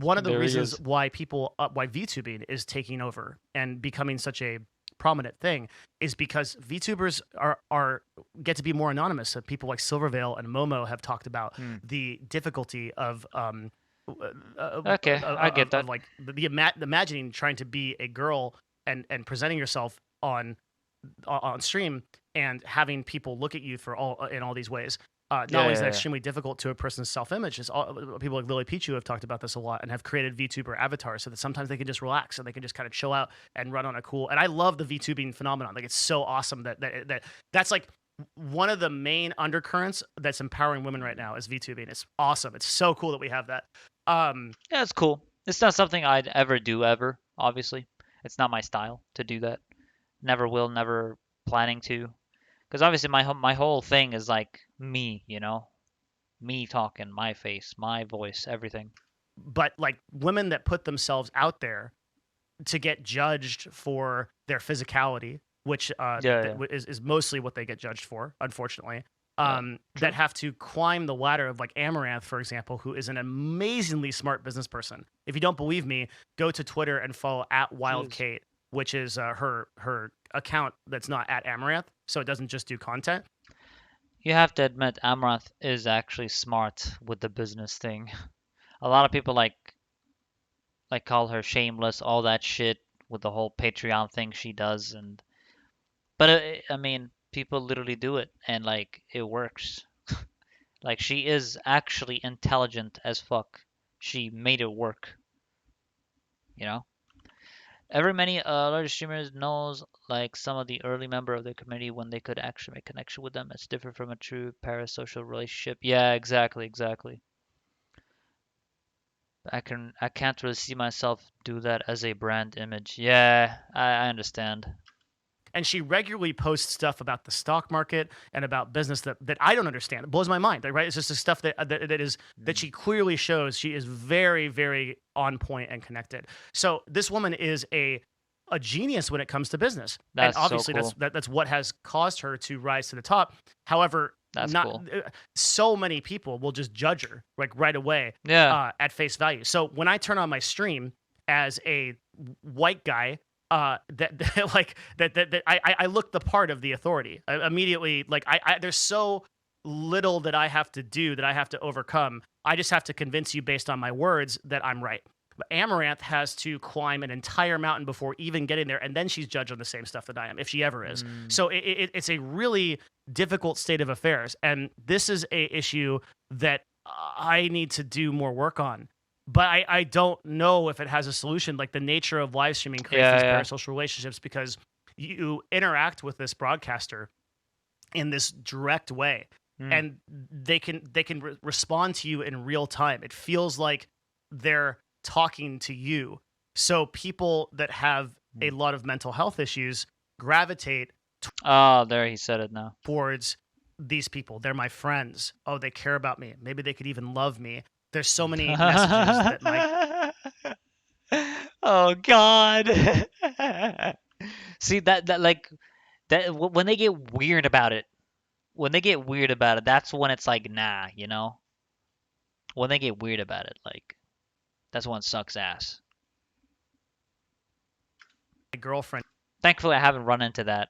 One of the There he reasons is. why why VTubing is taking over and becoming such a prominent thing is because VTubers are get to be more anonymous. So people like Silvervale and Momo have talked about the difficulty of Okay, I get that. of like the imagining trying to be a girl and presenting yourself on stream and having people look at you for all these ways. Not only is that Yeah. extremely difficult to a person's self-image, is people like Lily Pichu have talked about this a lot and have created VTuber avatars so that sometimes they can just relax and they can just kind of chill out and run on a cool. And I love the VTubing phenomenon. Like it's so awesome that's like one of the main undercurrents that's empowering women right now is VTubing. It's awesome. It's so cool that we have that. Yeah, it's cool. It's not something I'd ever do ever, obviously. It's not my style to do that. Never will, never planning to. Because obviously my whole thing is like me, you know? Me talking, my face, my voice, everything. But like women that put themselves out there to get judged for their physicality, which is mostly what they get judged for, unfortunately. That have to climb the ladder of like Amaranth, for example, who is an amazingly smart business person. If you don't believe me, go to Twitter and follow @WildKate, which is her account that's not @Amaranth, so it doesn't just do content. You have to admit, Amaranth is actually smart with the business thing. A lot of people like call her shameless, all that shit with the whole Patreon thing she does, but I mean, people literally do it, and like it works. Like she is actually intelligent as fuck. She made it work. You know? Every many large streamers knows like some of the early member of the community when they could actually make connection with them. It's different from a true parasocial relationship. Yeah, exactly. I can't really see myself do that as a brand image. Yeah, I understand. And she regularly posts stuff about the stock market and about business that I don't understand. It blows my mind, right? It's just the stuff that she clearly shows she is very, very on point and connected. So this woman is a genius when it comes to business. That's and obviously so cool. that's what has caused her to rise to the top. However, That's not cool. so many people will just judge her like right away at face value. So when I turn on my stream as a white guy, I look the part of the authority. I immediately, like there's so little that I have to do, that I have to overcome. I just have to convince you based on my words that I'm right. But Amaranth has to climb an entire mountain before even getting there, and then she's judged on the same stuff that I am, if she ever is. So it's a really difficult state of affairs, and this is a issue that I need to do more work on. But I don't know if it has a solution. Like, the nature of live streaming creates these parasocial relationships because you interact with this broadcaster in this direct way, and they can respond to you in real time. It feels like they're talking to you. So people that have a lot of mental health issues gravitate Oh, there he said it now. towards these people. They're my friends. Oh, they care about me. Maybe they could even love me. There's so many messages that my Oh God. See that like that when they get weird about it. When they get weird about it, that's when it's like, nah, you know? When they get weird about it, like, that's when it sucks ass. girlfriend Thankfully, I haven't run into that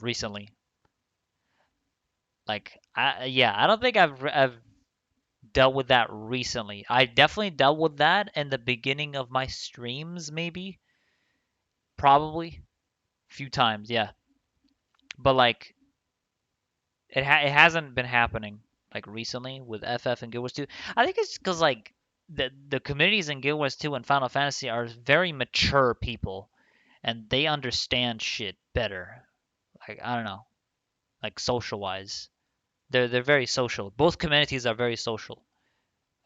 recently. Like, I don't think I've dealt with that recently. I definitely dealt with that in the beginning of my streams, maybe. Probably. A few times, yeah. But, like, it hasn't been happening, like, recently with FF and Guild Wars 2. I think it's because, like, the communities in Guild Wars 2 and Final Fantasy are very mature people. And they understand shit better. Like, I don't know. Like, social-wise. They're very social. Both communities are very social.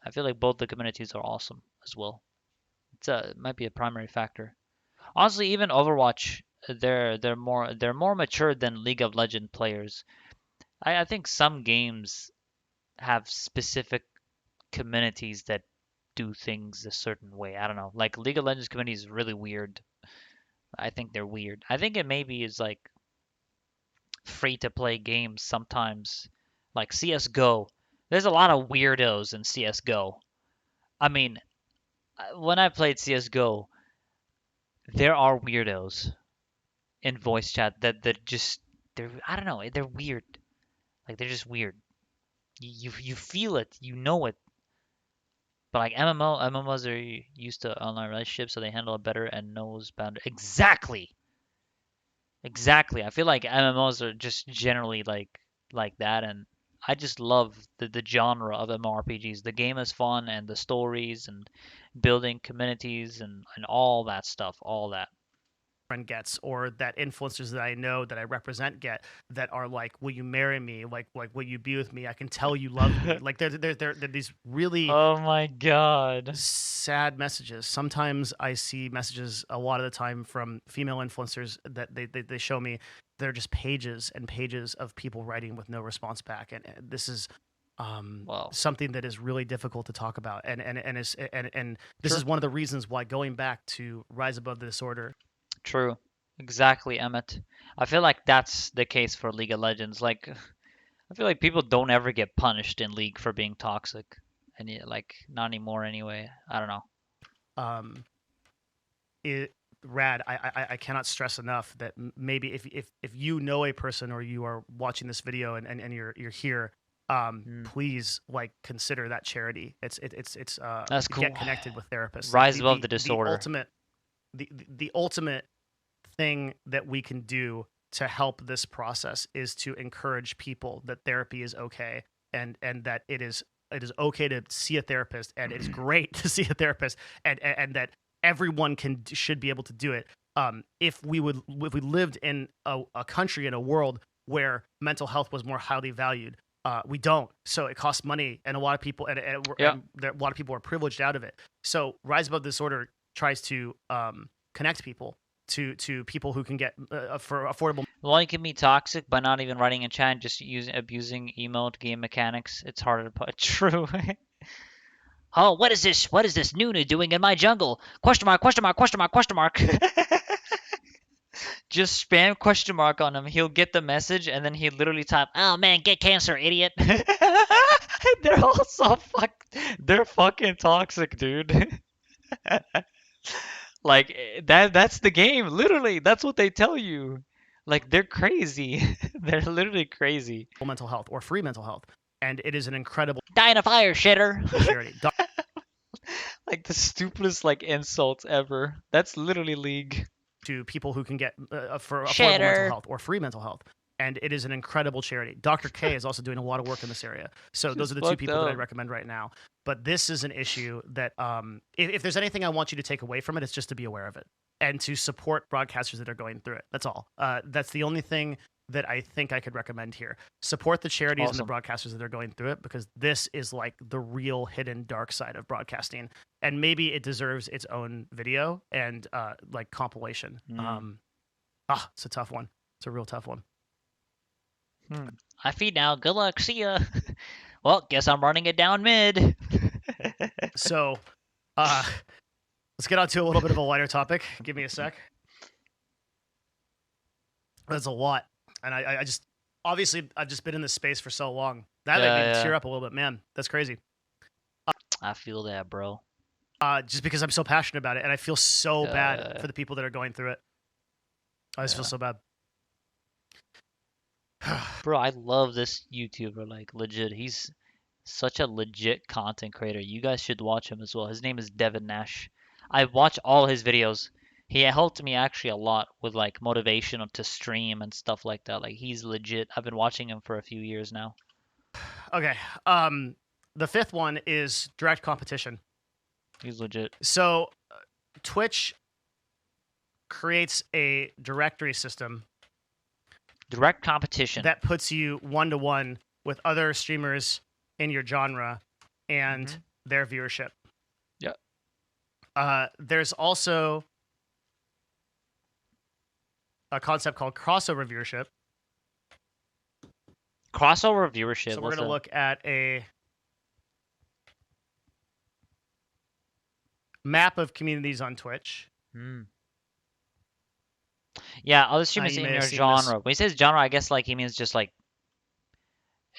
I feel like both the communities are awesome as well. It might be a primary factor. Honestly, even Overwatch, they're more mature than League of Legends players. I think some games have specific communities that do things a certain way. I don't know. Like League of Legends community is really weird. I think they're weird. I think it maybe is like free to play games sometimes. Like CS:GO. There's a lot of weirdos in CS:GO. I mean, when I played CS:GO, there are weirdos in voice chat that just I don't know, they're weird. Like they're just weird. You feel it, you know it. But like MMOs are used to online relationships, so they handle it better and knows boundaries. Exactly. Exactly. I feel like MMOs are just generally like that, and I just love the genre of MMORPGs. The game is fun, and the stories, and building communities, and all that stuff, all that. gets, or that influencers that I know that I represent get, that are like, will you marry me? Like will you be with me? I can tell you love me. Like they're these really Oh my god. sad messages. Sometimes I see messages a lot of the time from female influencers that they show me. They're just pages and pages of people writing with no response back, and this is Wow. something that is really difficult to talk about, and this Sure. is one of the reasons why going back to Rise Above the Disorder. True. Exactly, Emmett. I feel like that's the case for League of Legends. Like, I feel like people don't ever get punished in League for being toxic, and like not anymore anyway. I don't know. Rad, I cannot stress enough that maybe if you know a person, or you are watching this video and you're here, please like consider that charity. It's That's cool. Get connected with therapists. Rise above the disorder. The ultimate thing that we can do to help this process is to encourage people that therapy is okay, and that it is okay to see a therapist, and it's great to see a therapist, and that everyone should be able to do it. If we lived in a country, in a world where mental health was more highly valued, we don't. So it costs money, and a lot of people and a lot of people are privileged out of it. So Rise Above the Disorder tries to connect people to people who can get for affordable. Well, you can be toxic by not even writing in chat, just abusing emote game mechanics. It's harder to put. True. Oh, what is this? What is this Nunu doing in my jungle? Question mark, question mark, question mark, question mark. Just spam question mark on him. He'll get the message, and then he literally type, "Oh man, get cancer, idiot." They're all so they're fucking toxic, dude. Like that's the game. Literally, that's what they tell you. Like they're crazy. They're literally crazy. Mental health or free mental health, and it is an incredible Die in a fire, shitter. charity. Like the stupidest like insults ever. That's literally League. to people who can get for affordable mental Shatter. health or free mental health. And it is an incredible charity. Dr. K is also doing a lot of work in this area. So those Just are the two fucked people that I'd up. recommend right now. But this is an issue that if there's anything I want you to take away from it, it's just to be aware of it and to support broadcasters that are going through it. That's all. That's the only thing that I think I could recommend here. Support the charities and the broadcasters that are going through it, because this is like the real hidden dark side of broadcasting. And maybe it deserves its own video and like compilation. It's a tough one. It's a real tough one. I feed now. Good luck. See ya. Well, guess I'm running it down mid. So, let's get on to a little bit of a lighter topic. Give me a sec. That's a lot. And I just, obviously, I've just been in this space for so long. That made me tear up a little bit. Man, that's crazy. I feel that, bro. Just because I'm so passionate about it. And I feel so bad for the people that are going through it. I just feel so bad. Bro, I love this YouTuber, like legit. He's such a legit content creator. You guys should watch him as well. His name is Devin Nash. I watch all his videos. He helped me actually a lot with like motivation to stream and stuff like that. Like he's legit. I've been watching him for a few years now. Okay. The fifth one is direct competition. He's legit. So Twitch creates a directory system. Direct competition. That puts you 1-to-1 with other streamers in your genre and their viewership. Yeah. There's also a concept called crossover viewership. Crossover viewership. So we're going to look at a map of communities on Twitch. Yeah, other streamers You in may your have seen genre. this. When he says genre, I guess like he means just like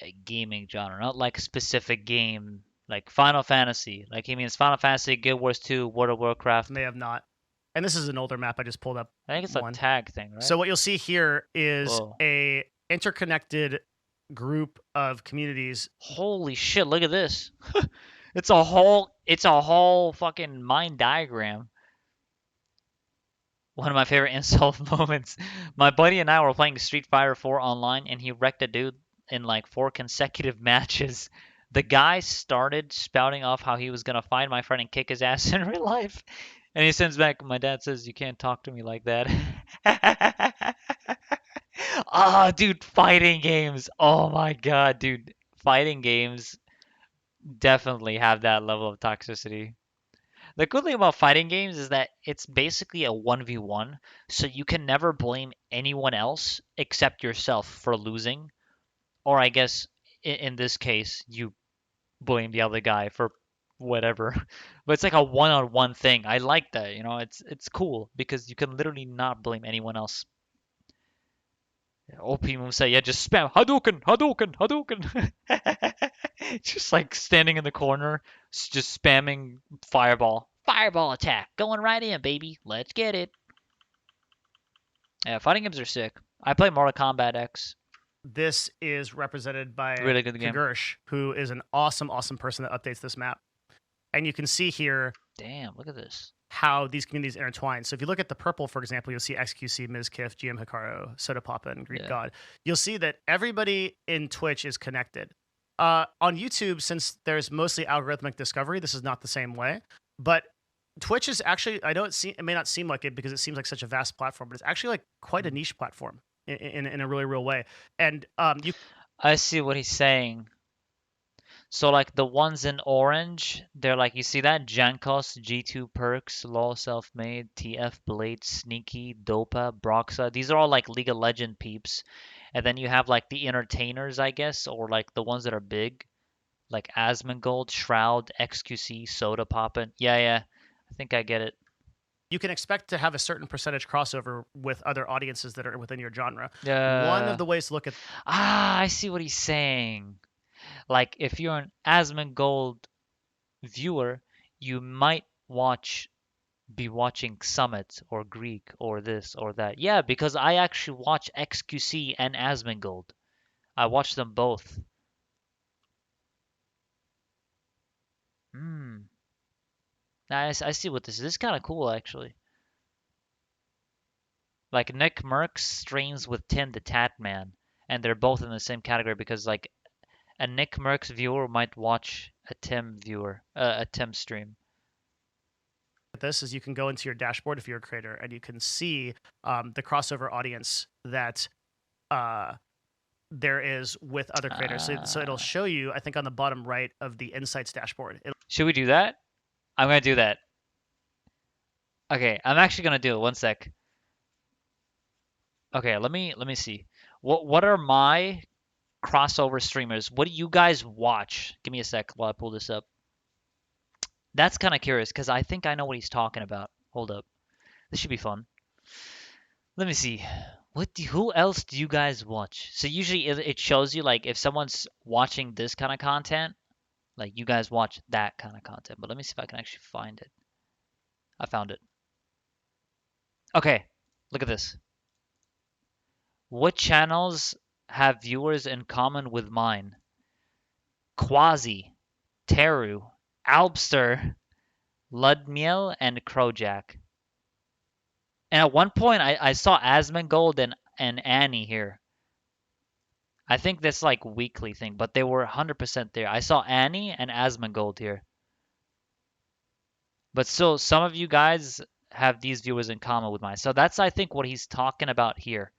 a gaming genre, not like a specific game, like Final Fantasy. Like he means Final Fantasy, Guild Wars 2, World of Warcraft. May have not. And this is an older map I just pulled up. I think it's one. a tag thing, right? So what you'll see here is Whoa. a interconnected group of communities. Holy shit, look at this. It's a whole fucking mind diagram. One of my favorite insult moments. My buddy and I were playing Street Fighter 4 online, and he wrecked a dude in like 4 consecutive matches. The guy started spouting off how he was gonna find my friend and kick his ass in real life. And he sends back, my dad says, you can't talk to me like that. Ah, dude, fighting games. Oh my god, dude. Fighting games definitely have that level of toxicity. The cool thing about fighting games is that it's basically a 1v1, so you can never blame anyone else except yourself for losing. Or I guess in this case, you blame the other guy for whatever. But it's like a one-on-one thing. I like that, you know, it's cool because you can literally not blame anyone else. OP move say, yeah, just spam Hadouken, Hadouken, Hadouken. Just like standing in the corner, just spamming fireball. Fireball attack, going right in, baby. Let's get it. Yeah, fighting games are sick. I play Mortal Kombat X. This is represented by Really good game. Kagursh, who is an awesome person that updates this map. And you can see here Damn, look at this. how these communities intertwine. So if you look at the purple, for example, you'll see XQC, Mizkif, GM Hikaru, Soda Papa, and Greek God. You'll see that everybody in Twitch is connected. On YouTube, since there's mostly algorithmic discovery, this is not the same way. But Twitch is actually, it may not seem like it because it seems like such a vast platform, but it's actually like quite a niche platform in a really real way. And I see what he's saying. So like the ones in orange, they're like, you see that? Jankos, G2 Perks, Law Self-Made, TF Blade, Sneaky, Dopa, Broxa. These are all like League of Legend peeps. And then you have like the entertainers, I guess, or like the ones that are big. Like Asmongold, Shroud, XQC, Soda Poppin'. Yeah. I think I get it. You can expect to have a certain percentage crossover with other audiences that are within your genre. Yeah. One of the ways to look at... I see what he's saying. Like, if you're an Asmongold viewer, you might be watching Summit or Greek or this or that. Yeah, because I actually watch XQC and Asmongold. I watch them both. Nice. I see what this is. This is kind of cool, actually. Like Nick Merckx streams with Tim the Tat Man, and they're both in the same category because like a Nick Merckx viewer might watch a Tim stream. This is you can go into your dashboard if you're a creator, and you can see the crossover audience that there is with other creators. So it'll show you, I think, on the bottom right of the Insights dashboard. Should we do that? I'm gonna do that. Okay, I'm actually gonna do it. One sec. Okay, let me see. What are my crossover streamers? What do you guys watch? Give me a sec while I pull this up. That's kind of curious because I think I know what he's talking about. Hold up. This should be fun. Let me see. Who else do you guys watch? So usually it shows you like if someone's watching this kind of content, like you guys watch that kind of content. But let me see if I can actually find it. I found it. Okay, look at this. What channels have viewers in common with mine? Quasi, Teru, Albster, Ludmiel, and Crojack. And at one point, I saw Asmongold and Annie here. I think that's like weekly thing, but they were 100% there. I saw Annie and Asmongold here. But still, some of you guys have these viewers in common with mine. So that's, I think, what he's talking about here.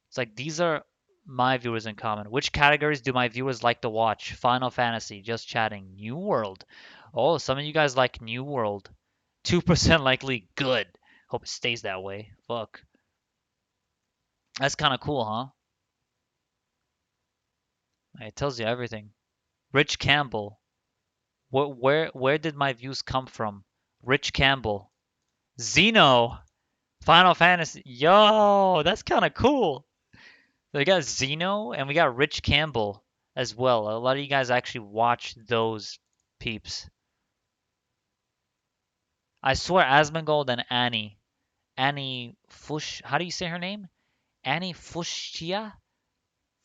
It's like, these are my viewers in common. Which categories do my viewers like to watch? Final Fantasy, Just Chatting, New World. Oh, some of you guys like New World. 2% likely good. Hope it stays that way. Fuck. That's kind of cool, huh? It tells you everything. Rich Campbell. Where did my views come from? Rich Campbell. Xeno. Final Fantasy. Yo, that's kind of cool. So we got Xeno and we got Rich Campbell as well. A lot of you guys actually watch those peeps. I swear Asmongold and Annie Fush. How do you say her name? Annie Fushia?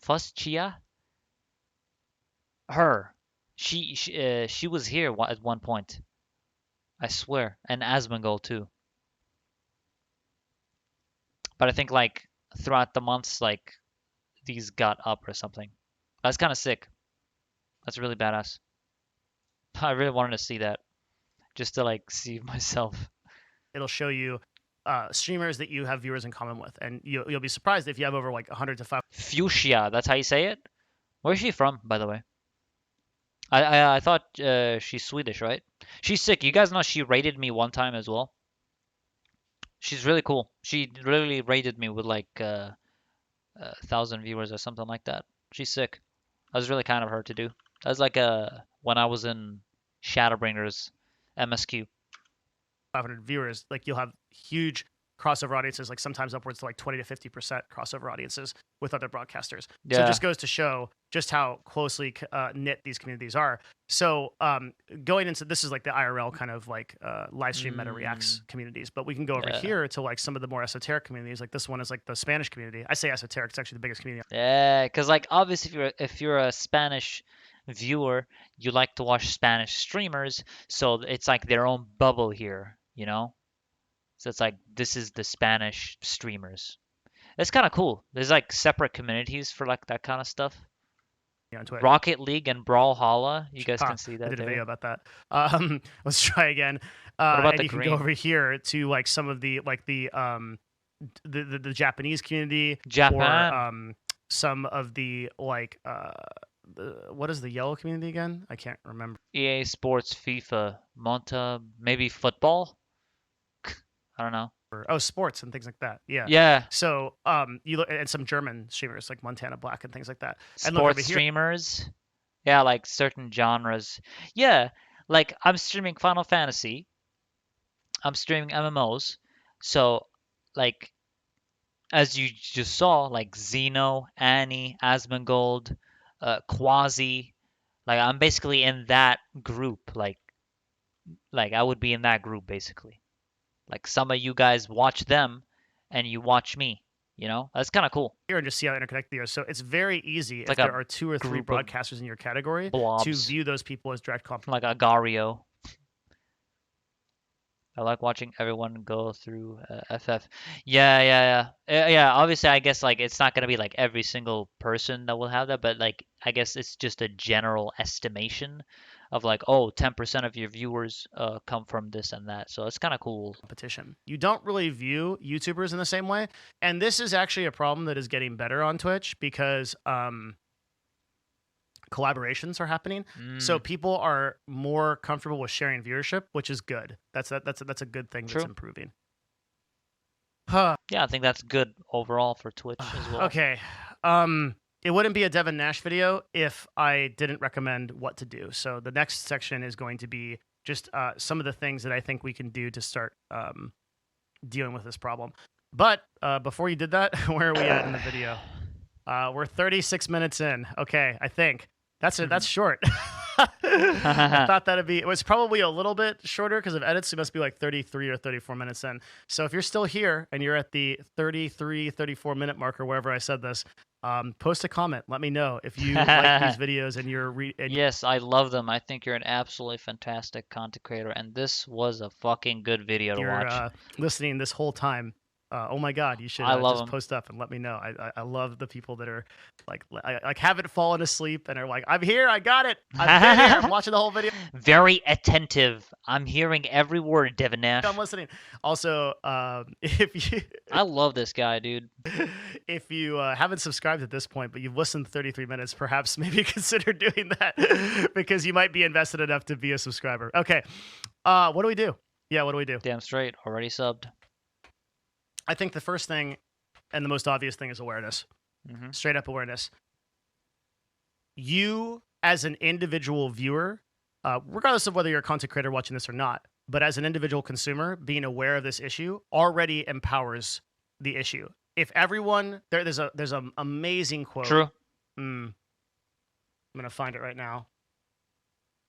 Fuschia? Her. She was here at one point. I swear. And Asmongold too. But I think like throughout the months, like these got up or something. That's kind of sick. That's really badass. I really wanted to see that, just to like see myself. It'll show you streamers that you have viewers in common with, and you'll be surprised if you have over like 100 to 500. Fuchsia, that's how you say it. Where's she from, by the way? I thought she's Swedish, right? She's sick. You guys know she rated me one time as well. She's really cool. She literally rated me with like 1,000 viewers or something like that. She's sick. That was really kind of her to do. That was like when I was in Shadowbringers MSQ. 500 viewers, like you'll have huge crossover audiences, like sometimes upwards to like 20 to 50% crossover audiences with other broadcasters. Yeah. So it just goes to show just how closely knit these communities are. So going into this is like the IRL kind of like live stream meta reacts communities, but we can go over here to like some of the more esoteric communities. Like this one is like the Spanish community. I say esoteric; it's actually the biggest community. Yeah, because like obviously if you're a Spanish viewer, you like to watch Spanish streamers, so it's like their own bubble here, you know? So it's like this is the Spanish streamers. It's kind of cool. There's like separate communities for like that kind of stuff. On Twitter. Rocket League and Brawlhalla, you guys can see that. I did a there. video about that. Let's try again. What about and the you green? can go over here to like some of the like the Japanese community, Japan. or some of the like what is the yellow community again? I can't remember. EA Sports, FIFA, Monta, maybe football. I don't know. Oh, sports and things like that. Yeah. Yeah. So you look and some German streamers like Montana Black and things like that. And look over Sports here. streamers. Yeah, like certain genres. Yeah, like I'm streaming Final Fantasy. I'm streaming MMOs. So, like, as you just saw, like Xeno, Annie, Asmongold, Quasi. Like, I'm basically in that group. Like I would be in that group basically. Like some of you guys watch them, and you watch me. You know, that's kind of cool. Here and just see how interconnected they are. So it's very easy if like there are 2 or 3 group of broadcasters in your category to blobs. view those people as direct competition. Like Agario. I like watching everyone go through FF. Yeah. Obviously, I guess like it's not gonna be like every single person that will have that, but like I guess it's just a general estimation of like, oh, 10% of your viewers come from this and that. So it's kind of cool. Competition. You don't really view YouTubers in the same way, and this is actually a problem that is getting better on Twitch because collaborations are happening, so people are more comfortable with sharing viewership, which is good. That's a good thing. True. That's improving. Yeah, I think that's good overall for Twitch as well. Okay. It wouldn't be a Devin Nash video if I didn't recommend what to do. So the next section is going to be just some of the things that I think we can do to start dealing with this problem. But before you did that, where are we at in the video? We're 36 minutes in. Okay, I think that's short. I thought that'd be. It was probably a little bit shorter because of edits. It must be like 33 or 34 minutes in. So if you're still here and you're at the 33, 34 minute mark or wherever I said this, post a comment. Let me know if you like these videos and you're Yes, I love them. I think you're an absolutely fantastic content creator, and this was a fucking good video to watch. Listening this whole time. Oh my God, you should I love just 'em. post up and let me know. I love the people that are like haven't fallen asleep and are like, I'm here, I got it, I've been here, I'm watching the whole video, Very attentive. I'm hearing every word, Devin Nash. I'm listening. Also, if you I love this guy, dude. if you haven't subscribed at this point, but you've listened 33 minutes, perhaps maybe consider doing that because you might be invested enough to be a subscriber. Okay, what do we do? Yeah, what do we do? Damn straight. Already subbed. I think the first thing and the most obvious thing is awareness. Straight up awareness. You, as an individual viewer, regardless of whether you're a content creator watching this or not, but as an individual consumer, being aware of this issue already empowers the issue. If everyone, there's an amazing quote. True. I'm gonna find it right now.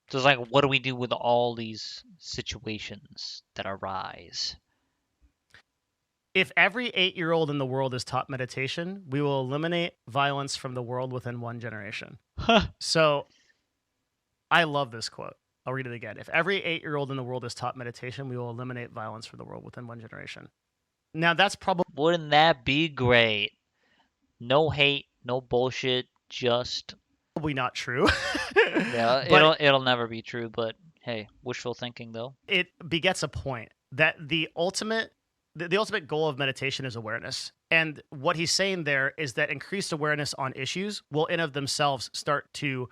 So it's like, what do we do with all these situations that arise? If every 8-year-old in the world is taught meditation, we will eliminate violence from the world within one generation. So I love this quote. I'll read it again. If every 8-year-old in the world is taught meditation, we will eliminate violence from the world within one generation. Now that's probably Wouldn't that be great? No hate, no bullshit, just not true. yeah. But It'll never be true, but hey, wishful thinking though. it begets a point that the ultimate goal of meditation is awareness. And what he's saying there is that increased awareness on issues will in of themselves start to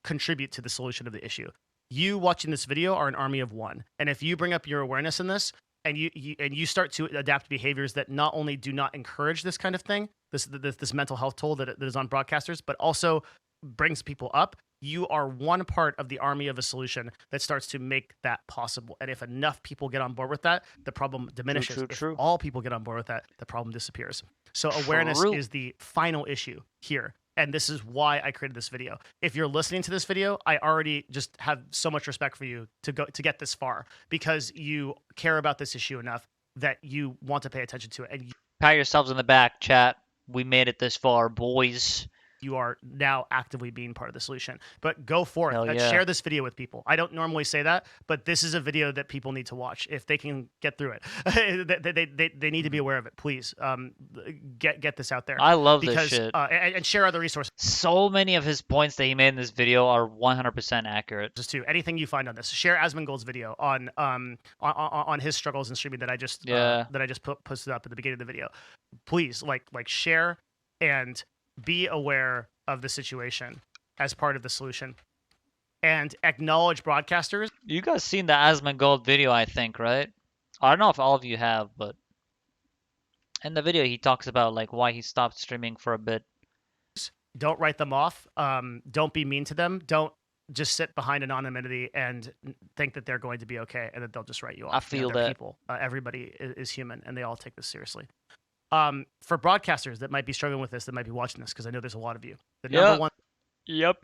contribute to the solution of the issue. You watching this video are an army of one. And if you bring up your awareness in this and you start to adapt behaviors that not only do not encourage this kind of thing, this mental health toll that is on broadcasters, but also brings people up, you are one part of the army of a solution that starts to make that possible. And if enough people get on board with that, the problem diminishes. True. If all people get on board with that, the problem disappears. So awareness True. is the final issue here. And this is why I created this video. If you're listening to this video, I already just have so much respect for you to get this far because you care about this issue enough that you want to pay attention to it. And Pat yourselves in the back, chat. We made it this far, boys. you are now actively being part of the solution. But go forth. Hell yeah. Share this video with people. I don't normally say that, but this is a video that people need to watch if they can get through it. they need to be aware of it. Please get this out there. I love because, this shit. And share other resources So many of his points that he made in this video are 100% accurate. too. Anything you find on this, share Asmongold's video on his struggles in streaming that I just posted up at the beginning of the video. Please like share and be aware of the situation as part of the solution and acknowledge broadcasters. You guys seen the Asmongold video, I think, right? I don't know if all of you have, but in the video he talks about like why he stopped streaming for a bit. Don't write them off. Don't be mean to them. Don't just sit behind anonymity and think that they're going to be okay and that they'll just write you off. I feel they're that. people. Everybody is human and they all take this seriously. For broadcasters that might be struggling with this, that might be watching this, because I know there's a lot of you. The number one Yep.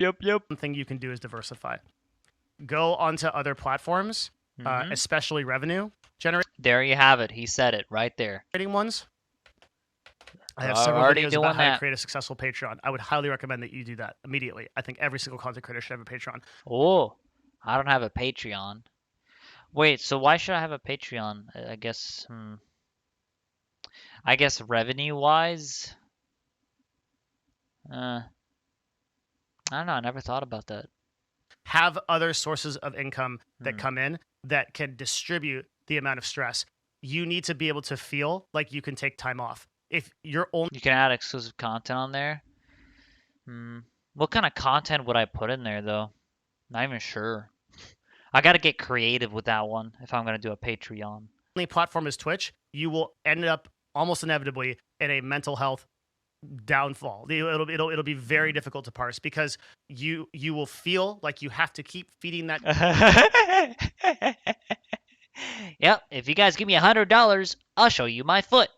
thing you can do is diversify. Go onto other platforms, especially revenue generating There you have it. He said it right there. ones. I have several Already videos doing about how to that. create a successful Patreon. I would highly recommend that you do that immediately. I think every single content creator should have a Patreon. Oh, I don't have a Patreon. Wait, so why should I have a Patreon? I guess, I guess revenue-wise, I don't know. I never thought about that. Have other sources of income that Hmm. come in that can distribute the amount of stress. You need to be able to feel like you can take time off. If you're only You can add exclusive content on there. What kind of content would I put in there though? Not even sure. I gotta get creative with that one if I'm gonna do a Patreon. platform is Twitch, you will end up almost inevitably in a mental health downfall. It'll be very difficult to parse because you will feel like you have to keep feeding that. Yep, if you guys give me $100, I'll show you my foot.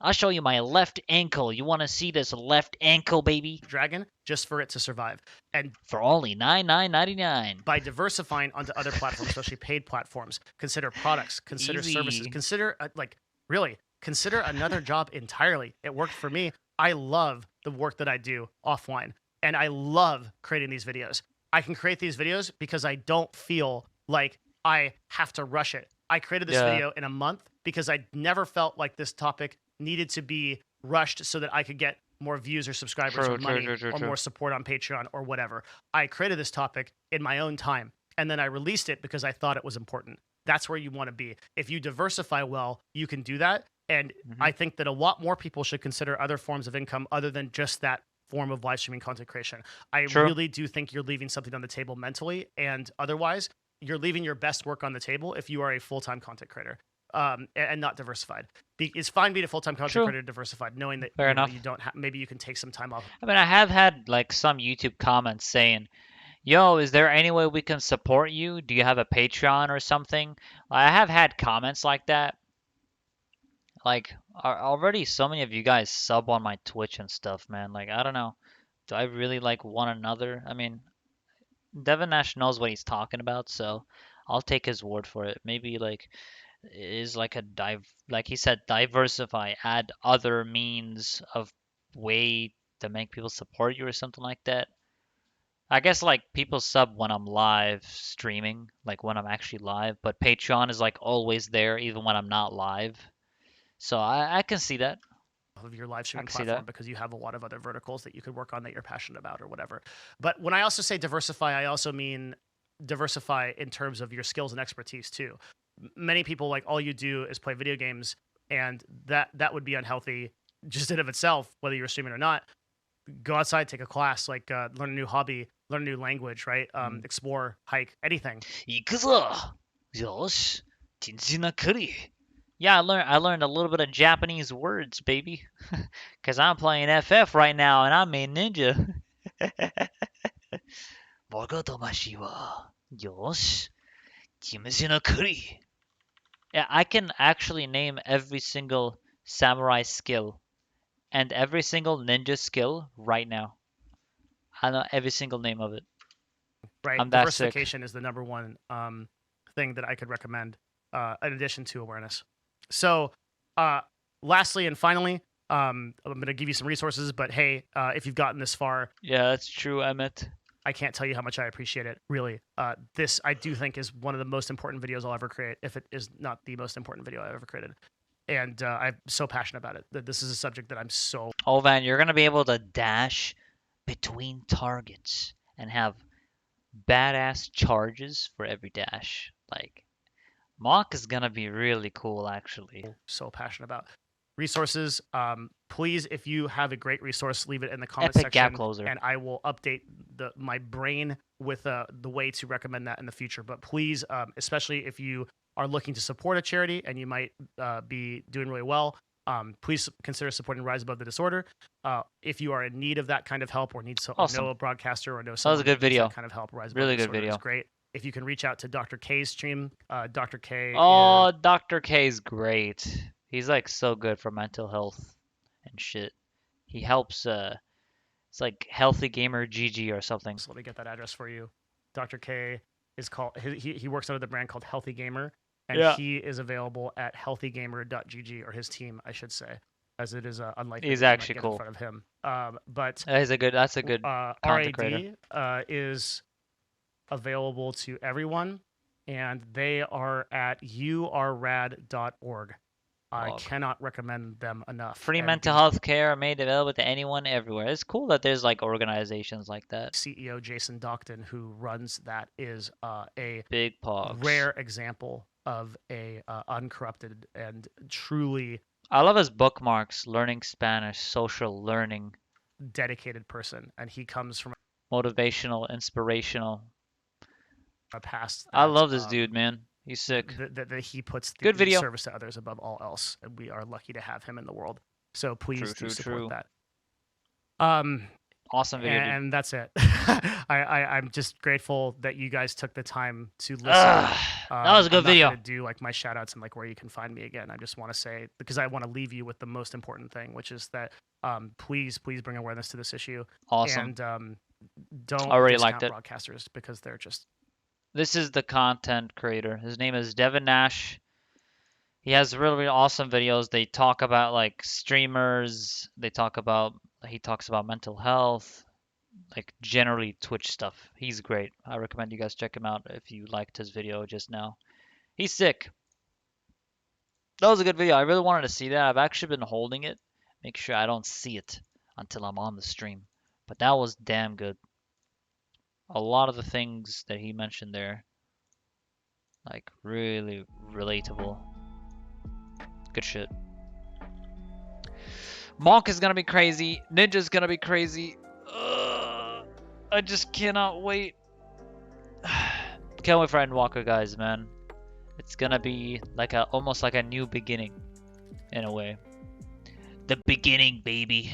I'll show you my left ankle. You want to see this left ankle, baby? Dragon just for it to survive. And For only $99.99. by diversifying onto other platforms, especially paid platforms, consider products, consider services, Easy. consider really consider another job entirely. It worked for me. I love the work that I do offline, and I love creating these videos. I can create these videos because I don't feel like I have to rush it. I created this video in a month because I never felt like this topic needed to be rushed so that I could get more views or subscribers or money or more support on Patreon or whatever. I created this topic in my own time, and then I released it because I thought it was important. That's where you want to be. If you diversify well, you can do that. And I think that a lot more people should consider other forms of income other than just that form of live streaming content creation. I really do think you're leaving something on the table mentally and otherwise. You're leaving your best work on the table if you are a full-time content creator and not diversified. It's fine being a full-time content creator diversified, knowing that you don't maybe you can take some time off. I mean, I have had like some YouTube comments saying, yo, is there any way we can support you? Do you have a Patreon or something? I have had comments like that. Like, already so many of you guys sub on my Twitch and stuff, man. Like, I don't know. Do I really like want another? I mean, Devin Nash knows what he's talking about, so I'll take his word for it. Maybe like is like like he said, diversify, add other means of way to make people support you or something like that. I guess like people sub when I'm live streaming, like when I'm actually live, but Patreon is like always there even when I'm not live. So I can see that. Of your live streaming can see platform that. because you have a lot of other verticals that you could work on that you're passionate about or whatever. But when I also say diversify, I also mean diversify in terms of your skills and expertise too. Many people like all you do is play video games, and that would be unhealthy just in of itself, whether you're streaming or not. Go outside, take a class, like learn a new hobby, learn a new language, right? Explore, hike, anything. 行くぞ。よし。进行なくり。Yeah, I learned a little bit of Japanese words, baby. Cause I'm playing FF right now and I'm a ninja. 僕とましは。よし。進行なくり。Yeah, I can actually name every single samurai skill and every single ninja skill right now. I know every single name of it. Right. I'm that sick. Diversification is the number one thing that I could recommend in addition to awareness. So lastly and finally, I'm going to give you some resources, but hey, if you've gotten this far, Yeah, that's true, Emmett. I can't tell you how much I appreciate it. Really, this I do think is one of the most important videos I'll ever create, if it is not the most important video I've ever created. And I'm so passionate about it. That this is a subject that I'm so. Oh, Van, you're gonna be able to dash between targets and have badass charges for every dash. Like, Mach is gonna be really cool, actually. So passionate about resources. Please, if you have a great resource, leave it in the comment Epic section, gap closer. and I will update my brain with the way to recommend that in the future. But please, especially if you are looking to support a charity and you might be doing really well, please consider supporting Rise Above the Disorder. If you are in need of that kind of help or need to know a broadcaster or know someone was a good that needs video. that kind of help, Rise Above Really the good Disorder video. is great. If you can reach out to Dr. K's stream, Dr. K. Oh, Dr. K's great. He's like so good for mental health and shit. He helps. It's like Healthy Gamer GG or something. So let me get that address for you. Dr. K is called. He works under the brand called Healthy Gamer, and he is available at healthygamer.gg, or his team, I should say, as it is unlikely. He's that you might actually get cool. in front of him. But That's a good content creator. RAD is available to everyone. and they are at yourrad.org. I Org. cannot recommend them enough. Free And mental the health care made available to anyone everywhere. It's cool that there's like organizations like that. CEO Jason Dockton, who runs that, is a Big pogs. rare example of a uncorrupted and truly I love his bookmarks, learning Spanish, social learning, dedicated person, and he comes from motivational, inspirational. a past. I that, love this dude, man. He's sick. That he puts the Good video. service to others above all else, and we are lucky to have him in the world. So please do support that. Awesome video, dude. And that's it. I'm just grateful that you guys took the time to listen. That was a good I'm not video. gonna do like my shout outs and like where you can find me again. I just want to say, because I want to leave you with the most important thing, which is that please bring awareness to this issue. Awesome. And don't Already discount liked it. broadcasters because they're just This is the content creator. His name is Devin Nash. He has really awesome videos. They talk about like streamers. He talks about mental health, like generally Twitch stuff. He's great. I recommend you guys check him out if you liked his video just now. He's sick. That was a good video. I really wanted to see that. I've actually been holding it. Make sure I don't see it until I'm on the stream. But that was damn good. A lot of the things that he mentioned there, like really relatable. Good shit. Monk is gonna be crazy. Ninja's gonna be crazy. I just cannot wait. Can't wait for Endwalker, guys, man. It's gonna be like almost like a new beginning, in a way. The beginning, baby.